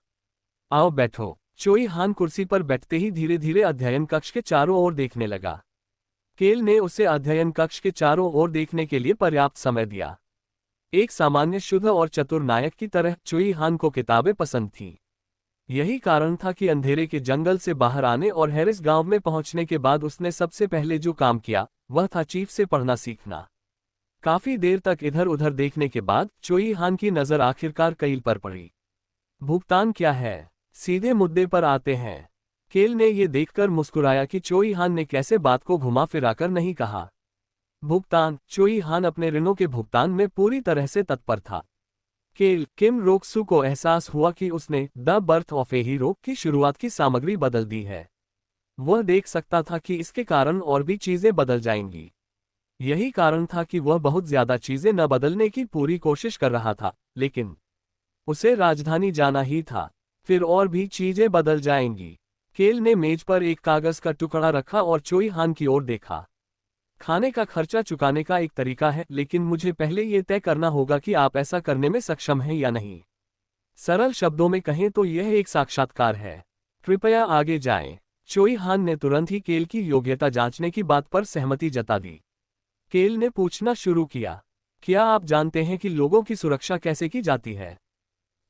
आओ बैठो। चोई हान कुर्सी पर बैठते ही धीरे धीरे अध्ययन कक्ष के चारों ओर देखने लगा। केल ने उसे अध्ययन कक्ष के चारों ओर देखने के लिए पर्याप्त समय दिया। एक सामान्य शुद्ध और चतुर नायक की तरह चोई हान को किताबें पसंद थीं। यही कारण था कि अंधेरे के जंगल से बाहर आने और हैरिस गांव में पहुंचने के बाद उसने सबसे पहले जो काम किया वह था चीफ से पढ़ना सीखना। काफी देर तक इधर उधर देखने के बाद चोई हान की नजर आखिरकार कईल पर पड़ी। भुगतान क्या है? सीधे मुद्दे पर आते हैं। केल ने यह देखकर मुस्कुराया कि चोई हान ने कैसे बात को घुमा फिराकर नहीं कहा। भुगतान। चोई हान अपने ऋणों के भुगतान में पूरी तरह से तत्पर था। केल किम रोकसू को एहसास हुआ कि उसने the birth of A hero की शुरुआत की सामग्री बदल दी है। वह देख सकता था कि इसके कारण और भी चीजें बदल जाएंगी। यही कारण था कि वह बहुत ज्यादा चीजें न बदलने की पूरी कोशिश कर रहा था, लेकिन उसे राजधानी जाना ही था। फिर और भी चीजें बदल जाएंगी। केल ने मेज पर एक कागज का टुकड़ा रखा और चोई हान की ओर देखा। खाने का खर्चा चुकाने का एक तरीका है, लेकिन मुझे पहले यह तय करना होगा कि आप ऐसा करने में सक्षम हैं या नहीं। सरल शब्दों में कहें तो यह एक साक्षात्कार है। कृपया आगे जाएं। चोई हान ने तुरंत ही केल की योग्यता जांचने की बात पर सहमति जता दी। केल ने पूछना शुरू किया, क्या आप जानते हैं कि लोगों की सुरक्षा कैसे की जाती है?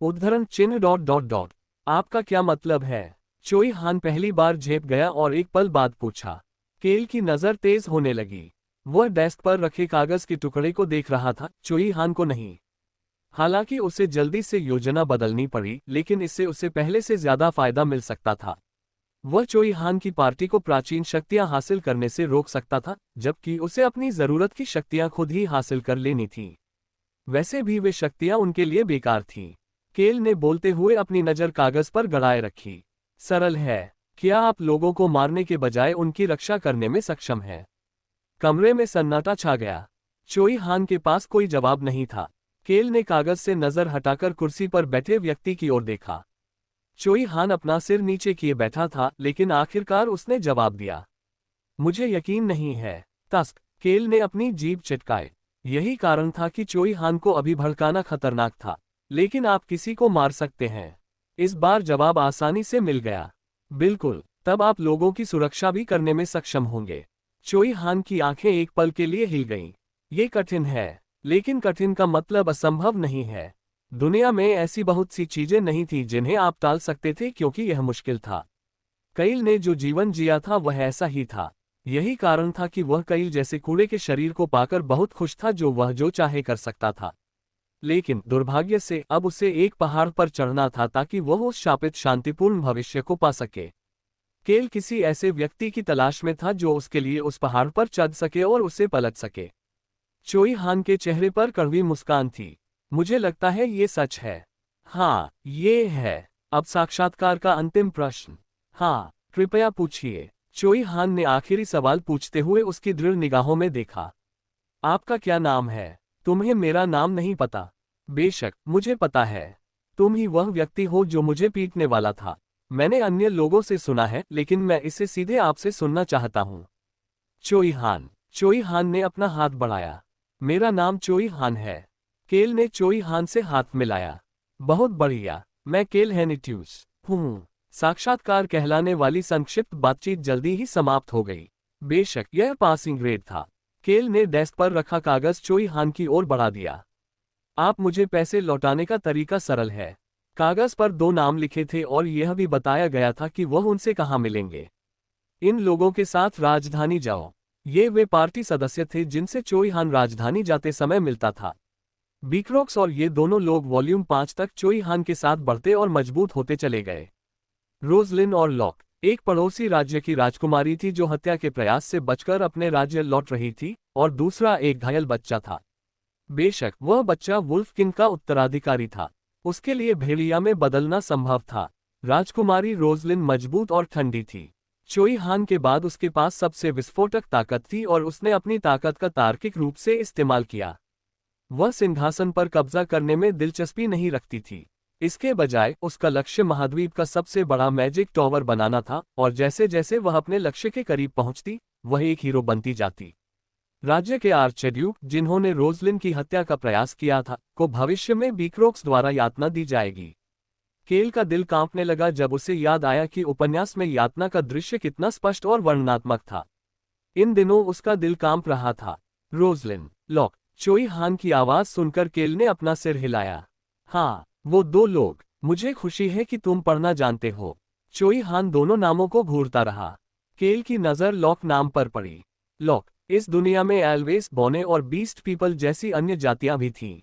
उद्धरण चिन्ह ... आपका क्या मतलब है? चोई हान पहली बार झेप गया और एक पल बाद पूछा। केल की नजर तेज होने लगी। वह डेस्क पर रखे कागज के टुकड़े को देख रहा था, चोई हान को नहीं। हालांकि उसे जल्दी से योजना बदलनी पड़ी, लेकिन इससे उसे पहले से ज्यादा फायदा मिल सकता था। वह चोई हान की पार्टी को प्राचीन शक्तियां हासिल करने से रोक सकता था, जबकि उसे अपनी जरूरत की शक्तियां खुद ही हासिल कर लेनी थीं। वैसे भी वे शक्तियां उनके लिए बेकार थीं। केल ने बोलते हुए अपनी नजर कागज पर गड़ाए रखी। सरल है। क्या आप लोगों को मारने के बजाय उनकी रक्षा करने में सक्षम हैं? कमरे में सन्नाटा छा गया। चोई हान के पास कोई जवाब नहीं था। केल ने कागज से नजर हटाकर कुर्सी पर बैठे व्यक्ति की ओर देखा। चोई हान अपना सिर नीचे किए बैठा था, लेकिन आखिरकार उसने जवाब दिया। मुझे यकीन नहीं है। तस्क। केल ने अपनी जीभ चटकाई। यही कारण था कि चोई हान को अभी भड़काना खतरनाक था, लेकिन आप किसी को मार सकते हैं। इस बार जवाब आसानी से मिल गया। बिल्कुल, तब आप लोगों की सुरक्षा भी करने में सक्षम होंगे। चोई हान की आंखें एक पल के लिए हिल गईं। ये कठिन है, लेकिन कठिन का मतलब असंभव नहीं है। दुनिया में ऐसी बहुत सी चीजें नहीं थी जिन्हें आप टाल सकते थे क्योंकि यह मुश्किल था। कईल ने जो जीवन जिया था वह ऐसा ही था। यही कारण था कि वह कईल जैसे कूड़े के शरीर को पाकर बहुत खुश था, जो वह जो चाहे कर सकता था। लेकिन दुर्भाग्य से अब उसे एक पहाड़ पर चढ़ना था ताकि वह उस शापित शांतिपूर्ण भविष्य को पा सके। केल किसी ऐसे व्यक्ति की तलाश में था जो उसके लिए उस पहाड़ पर चढ़ सके और उसे पलट सके। चोई हान के चेहरे पर कड़वी मुस्कान थी। मुझे लगता है ये सच है। हाँ, ये है। अब साक्षात्कार का अंतिम प्रश्न। हाँ, कृपया पूछिए। चोई हान ने आखिरी सवाल पूछते हुए उसकी दृढ़ निगाहों में देखा। आपका क्या नाम है? तुम्हें मेरा नाम नहीं पता? बेशक, मुझे पता है। तुम ही वह व्यक्ति हो जो मुझे पीटने वाला था। मैंने अन्य लोगों से सुना है, लेकिन मैं इसे सीधे आपसे सुनना चाहता हूँ। चोई हान ने अपना हाथ बढ़ाया। मेरा नाम चोई हान है। केल ने चोई हान से हाथ मिलाया। बहुत बढ़िया, मैं केल हेनिट्यूस हूँ। साक्षात्कार कहलाने वाली संक्षिप्त बातचीत जल्दी ही समाप्त हो गई। बेशक यह पासिंग ग्रेड था। केल ने डेस्क पर रखा कागज चोई हान की ओर बढ़ा दिया। आप मुझे पैसे लौटाने का तरीका सरल है। कागज पर 2 नाम लिखे थे और यह भी बताया गया था कि वह उनसे कहाँ मिलेंगे। इन लोगों के साथ राजधानी जाओ। ये वे पार्टी सदस्य थे जिनसे चोई हान राजधानी जाते समय मिलता था। बीक्रोक्स और ये दोनों लोग वॉल्यूम 5 तक चोई हान के साथ बढ़ते और मजबूत होते चले गए। रोजलिन और लॉक एक पड़ोसी राज्य की राजकुमारी थी जो हत्या के प्रयास से बचकर अपने राज्य लौट रही थी, और दूसरा एक घायल बच्चा था। बेशक वह बच्चा वुल्फ किंग का उत्तराधिकारी था। उसके लिए भेड़िया में बदलना संभव था। राजकुमारी रोजलिन मजबूत और ठंडी थी। चोई हान के बाद उसके पास सबसे विस्फोटक ताकत थी और उसने अपनी ताकत का तार्किक रूप से इस्तेमाल किया। वह सिंहासन पर कब्जा करने में दिलचस्पी नहीं रखती थी। इसके बजाय उसका लक्ष्य महाद्वीप का सबसे बड़ा मैजिक टॉवर बनाना था, और जैसे जैसे वह अपने लक्ष्य के करीब पहुंचती, वह एक हीरो बनती जाती। राज्य के आर्चड्यूक, जिन्होंने रोजलिन की हत्या का प्रयास किया था, को भविष्य में बीक्रोक्स द्वारा यातना दी जाएगी। केल का दिल कांपने लगा जब उसे याद आया कि उपन्यास में यातना का दृश्य कितना स्पष्ट और वर्णनात्मक था। इन दिनों उसका दिल कांप रहा था। रोजलिन, लॉक, चोई हान की आवाज सुनकर केल ने अपना सिर हिलाया। हाँ, वो 2 लोग। मुझे खुशी है कि तुम पढ़ना जानते हो। चोई हान दोनों नामों को घूरता रहा। केल की नज़र लॉक नाम पर पड़ी। लॉक, इस दुनिया में एल्वेस बोने और बीस्ट पीपल जैसी अन्य जातियां भी थीं।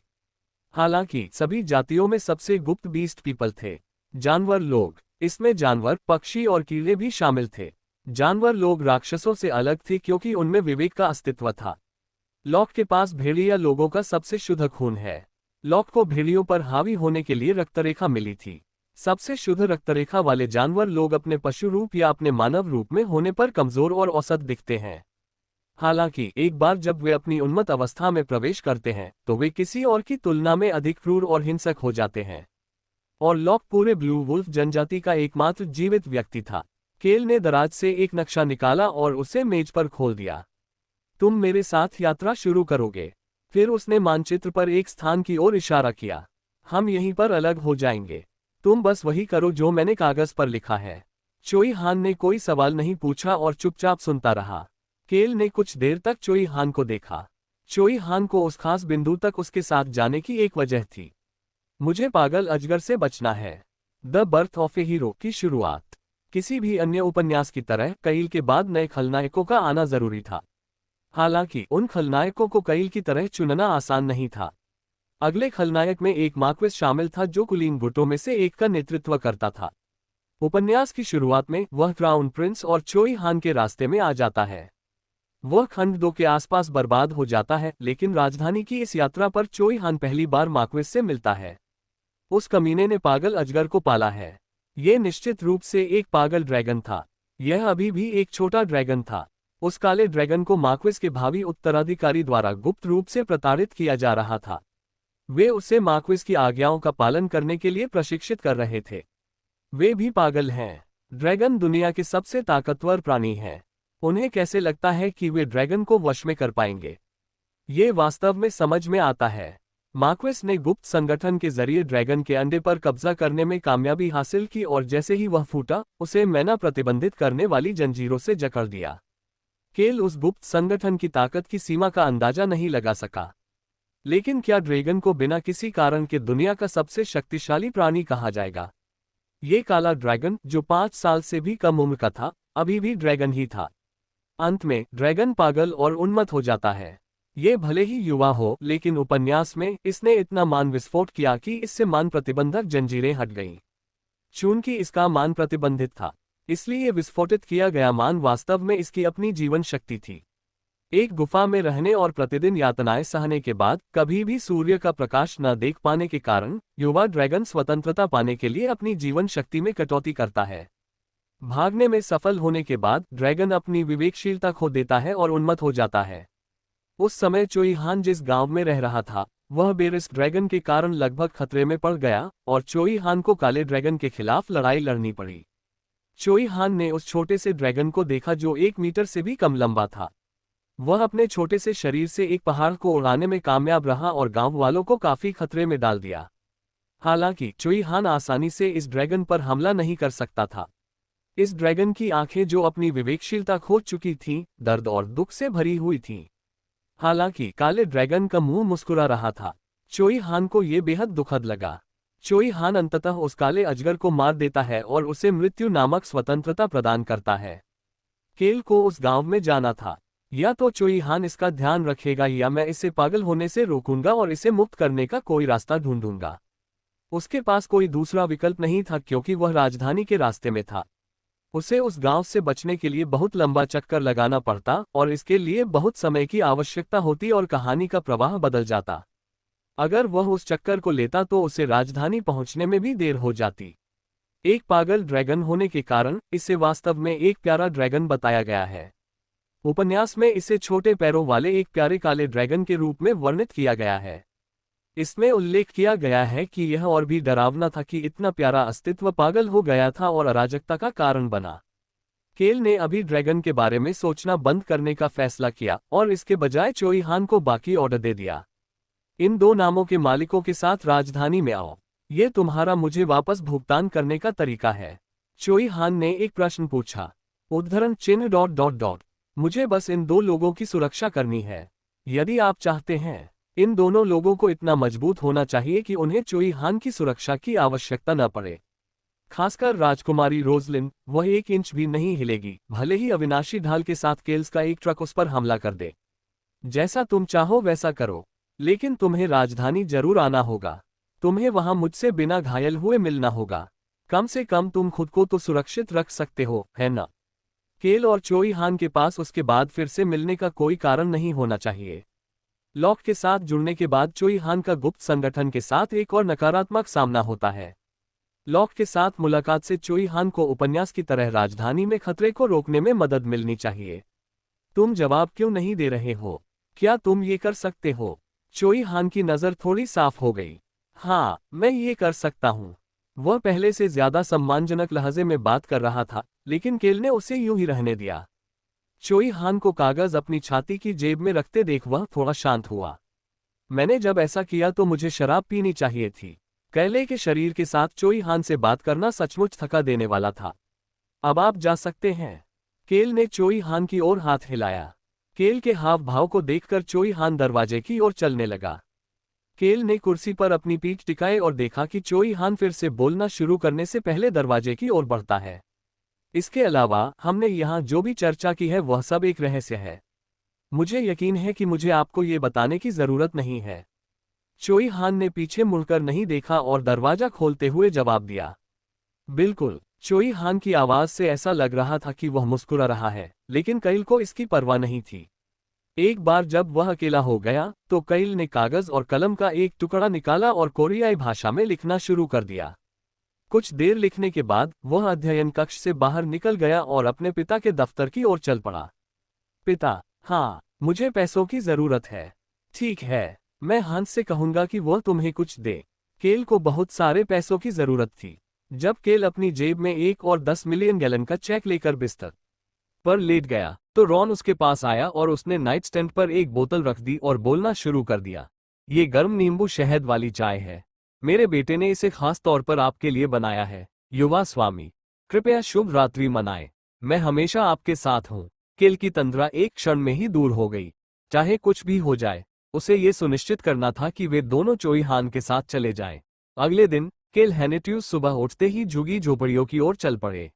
हालांकि सभी जातियों में सबसे गुप्त बीस्ट पीपल थे। जानवर लोग, इसमें जानवर, पक्षी और कीड़े भी शामिल थे। जानवर लोग राक्षसों से अलग थे क्योंकि उनमें विवेक का अस्तित्व था। लॉक के पास भेड़िया लोगों का सबसे शुद्ध खून है। लॉक को भेड़ियों पर हावी होने के लिए रक्तरेखा मिली थी। सबसे शुद्ध रक्तरेखा वाले जानवर लोग अपने पशु रूप या अपने मानव रूप में होने पर कमजोर और औसत दिखते हैं। हालांकि एक बार जब वे अपनी उन्मत्त अवस्था में प्रवेश करते हैं तो वे किसी और की तुलना में अधिक क्रूर और हिंसक हो जाते हैं। और लॉक पूरे ब्लू वुल्फ जनजाति का एकमात्र जीवित व्यक्ति था। केल ने दराज से एक नक्शा निकाला और उसे मेज पर खोल दिया। तुम मेरे साथ यात्रा शुरू करोगे? फिर उसने मानचित्र पर एक स्थान की ओर इशारा किया। हम यहीं पर अलग हो जाएंगे। तुम बस वही करो जो मैंने कागज पर लिखा है। चोई हान ने कोई सवाल नहीं पूछा और चुपचाप सुनता रहा। केल ने कुछ देर तक चोई हान को देखा। चोई हान को उस खास बिंदु तक उसके साथ जाने की एक वजह थी। मुझे पागल अजगर से बचना है। The birth of A hero की शुरुआत। किसी भी अन्य उपन्यास की तरह कईल के बाद नए खलनायकों का आना जरूरी था। हालांकि उन खलनायकों को कईल की तरह चुनना आसान नहीं था। अगले खलनायक में एक मार्क्वेस शामिल था जो कुलीन गुटों में से एक का नेतृत्व करता था। उपन्यास की शुरुआत में वह क्राउन प्रिंस और चोई हान के रास्ते में आ जाता है। वह खंड 2 के आसपास बर्बाद हो जाता है, लेकिन राजधानी की इस यात्रा पर चोई हान पहली बार मार्क्वेस से मिलता है। उस कमीने ने पागल अजगर को पाला है। यह निश्चित रूप से एक पागल ड्रैगन था। यह अभी भी एक छोटा ड्रैगन था। उस काले ड्रैगन को मार्क्वेस के भावी उत्तराधिकारी द्वारा गुप्त रूप से प्रताड़ित किया जा रहा था। वे उसे मार्क्वेस की आज्ञाओं का पालन करने के लिए प्रशिक्षित कर रहे थे। वे भी पागल हैं। ड्रैगन दुनिया के सबसे ताकतवर प्राणी हैं। उन्हें कैसे लगता है कि वे ड्रैगन को वश में कर पाएंगे? ये वास्तव में समझ में आता है। मार्क्वेस ने गुप्त संगठन के जरिए ड्रैगन के अंडे पर कब्जा करने में कामयाबी हासिल की और जैसे ही वह फूटा, उसे मैना प्रतिबंधित करने वाली जंजीरों से जकड़ दिया। केल उस गुप्त संगठन की ताकत की सीमा का अंदाजा नहीं लगा सका। लेकिन क्या ड्रैगन को बिना किसी कारण के दुनिया का सबसे शक्तिशाली प्राणी कहा जाएगा? ये काला ड्रैगन, जो 5 साल से भी कम उम्र का था, अभी भी ड्रैगन ही था। अंत में ड्रैगन पागल और उन्मत्त हो जाता है। ये भले ही युवा हो, लेकिन उपन्यास में इसने इतना मान विस्फोट किया कि इससे मान प्रतिबंधक जंजीरें हट गईं। चूंकि इसका मान प्रतिबंधित था, इसलिए विस्फोटित किया गया मान वास्तव में इसकी अपनी जीवन शक्ति थी। एक गुफा में रहने और प्रतिदिन यातनाएं सहने के बाद कभी भी सूर्य का प्रकाश न देख पाने के कारण युवा ड्रैगन स्वतंत्रता पाने के लिए अपनी जीवन शक्ति में कटौती करता है। भागने में सफल होने के बाद ड्रैगन अपनी विवेकशीलता खो देता है और उन्मत्त हो जाता है। उस समय चोई हान जिस गांव में रह रहा था, वह बेरिस ड्रैगन के कारण लगभग खतरे में पड़ गया और चोई हान को काले ड्रैगन के खिलाफ लड़ाई लड़नी पड़ी। चोई हान ने उस छोटे से ड्रैगन को देखा जो 1 मीटर से भी कम लंबा था। वह अपने छोटे से शरीर से एक पहाड़ को उड़ाने में कामयाब रहा और गांव वालों को काफी खतरे में डाल दिया। हालांकि चोई हान आसानी से इस ड्रैगन पर हमला नहीं कर सकता था। इस ड्रैगन की आंखें, जो अपनी विवेकशीलता खो चुकी थीं, दर्द और दुख से भरी हुई थीं। हालांकि काले ड्रैगन का मुंह मुस्कुरा रहा था। चोई हान को यह बेहद दुखद लगा। चोई हान अंततः उस काले अजगर को मार देता है और उसे मृत्यु नामक स्वतंत्रता प्रदान करता है। केल को उस गांव में जाना था। या तो चोई हान इसका ध्यान रखेगा या मैं इसे पागल होने से रोकूंगा और इसे मुक्त करने का कोई रास्ता ढूंढूंगा। उसके पास कोई दूसरा विकल्प नहीं था क्योंकि वह राजधानी के रास्ते में था। उसे उस गांव से बचने के लिए बहुत लंबा चक्कर लगाना पड़ता और इसके लिए बहुत समय की आवश्यकता होती और कहानी का प्रवाह बदल जाता। अगर वह उस चक्कर को लेता तो उसे राजधानी पहुंचने में भी देर हो जाती। एक पागल ड्रैगन होने के कारण इसे वास्तव में एक प्यारा ड्रैगन बताया गया है। उपन्यास में इसे छोटे पैरों वाले एक प्यारे काले ड्रैगन के रूप में वर्णित किया गया है। इसमें उल्लेख किया गया है कि यह और भी डरावना था कि इतना प्यारा अस्तित्व पागल हो गया था और अराजकता का कारण बना। केल ने अभी ड्रैगन के बारे में सोचना बंद करने का फैसला किया और इसके बजाय चोई हान को बाकी ऑर्डर दे दिया। इन 2 नामों के मालिकों के साथ राजधानी में आओ। ये तुम्हारा मुझे वापस भुगतान करने का तरीका है। चोई हान ने एक प्रश्न पूछा। उद्धरण चिन्ह ... मुझे बस इन 2 लोगों की सुरक्षा करनी है। यदि आप चाहते हैं, इन दोनों लोगों को इतना मजबूत होना चाहिए कि उन्हें चोई हान की सुरक्षा की आवश्यकता न पड़े। खासकर राजकुमारी रोजलिन, वह 1 इंच भी नहीं हिलेगी, भले ही अविनाशी ढाल के साथ केल्स का एक ट्रक उस पर हमला कर दे। जैसा तुम चाहो वैसा करो, लेकिन तुम्हें राजधानी जरूर आना होगा। तुम्हें वहां मुझसे बिना घायल हुए मिलना होगा। कम से कम तुम खुद को तो सुरक्षित रख सकते हो, है ना? केल और चोई हान के पास उसके बाद फिर से मिलने का कोई कारण नहीं होना चाहिए। लॉक के साथ जुड़ने के बाद चोई हान का गुप्त संगठन के साथ एक और नकारात्मक सामना होता है। लॉक के साथ मुलाकात से चोई हान को उपन्यास की तरह राजधानी में खतरे को रोकने में मदद मिलनी चाहिए। तुम जवाब क्यों नहीं दे रहे हो? क्या तुम ये कर सकते हो? चोई हान की नज़र थोड़ी साफ हो गई। हाँ, मैं ये कर सकता हूँ। वह पहले से ज्यादा सम्मानजनक लहजे में बात कर रहा था, लेकिन केल ने उसे यूं ही रहने दिया। चोई हान को कागज अपनी छाती की जेब में रखते देख वह थोड़ा शांत हुआ। मैंने जब ऐसा किया तो मुझे शराब पीनी चाहिए थी। कैले के शरीर के साथ चोई हान से बात करना सचमुच थका देने वाला था। अब आप जा सकते हैं। केल ने चोई हान की ओर हाथ हिलाया। केल के हाव भाव को देखकर चोई हान दरवाजे की ओर चलने लगा। केल ने कुर्सी पर अपनी पीठ टिकाए और देखा कि चोई हान फिर से बोलना शुरू करने से पहले दरवाजे की ओर बढ़ता है। इसके अलावा हमने यहाँ जो भी चर्चा की है वह सब एक रहस्य है। मुझे यकीन है कि मुझे आपको ये बताने की जरूरत नहीं है। चोई हान ने पीछे मुड़कर नहीं देखा और दरवाजा खोलते हुए जवाब दिया। बिल्कुल। चोई हान की आवाज से ऐसा लग रहा था कि वह मुस्कुरा रहा है, लेकिन कैल को इसकी परवाह नहीं थी। एक बार जब वह अकेला हो गया तो कैल ने कागज और कलम का एक टुकड़ा निकाला और कोरियाई भाषा में लिखना शुरू कर दिया। कुछ देर लिखने के बाद वह अध्ययन कक्ष से बाहर निकल गया और अपने पिता के दफ्तर की ओर चल पड़ा। पिता, हाँ, मुझे पैसों की जरूरत है। ठीक है, मैं हांस से कहूंगा कि वह तुम्हें कुछ दे। केल को बहुत सारे पैसों की जरूरत थी। जब केल अपनी जेब में 1 और 10 मिलियन गैलन का चेक लेकर बिस्तर पर लेट गया तो रॉन उसके पास आया और उसने नाइट स्टैंड पर एक बोतल रख दी और बोलना शुरू कर दिया। ये गर्म नींबू शहद वाली चाय है। मेरे बेटे ने इसे खास तौर पर आपके लिए बनाया है, युवा स्वामी। कृपया शुभ रात्रि मनाएं। मैं हमेशा आपके साथ हूँ। केल की तंद्रा एक क्षण में ही दूर हो गई। चाहे कुछ भी हो जाए, उसे ये सुनिश्चित करना था कि वे दोनों चोई हान के साथ चले जाएं। अगले दिन केल हैनेट्यूस सुबह उठते ही झुगी झोपड़ियों की ओर चल पड़े।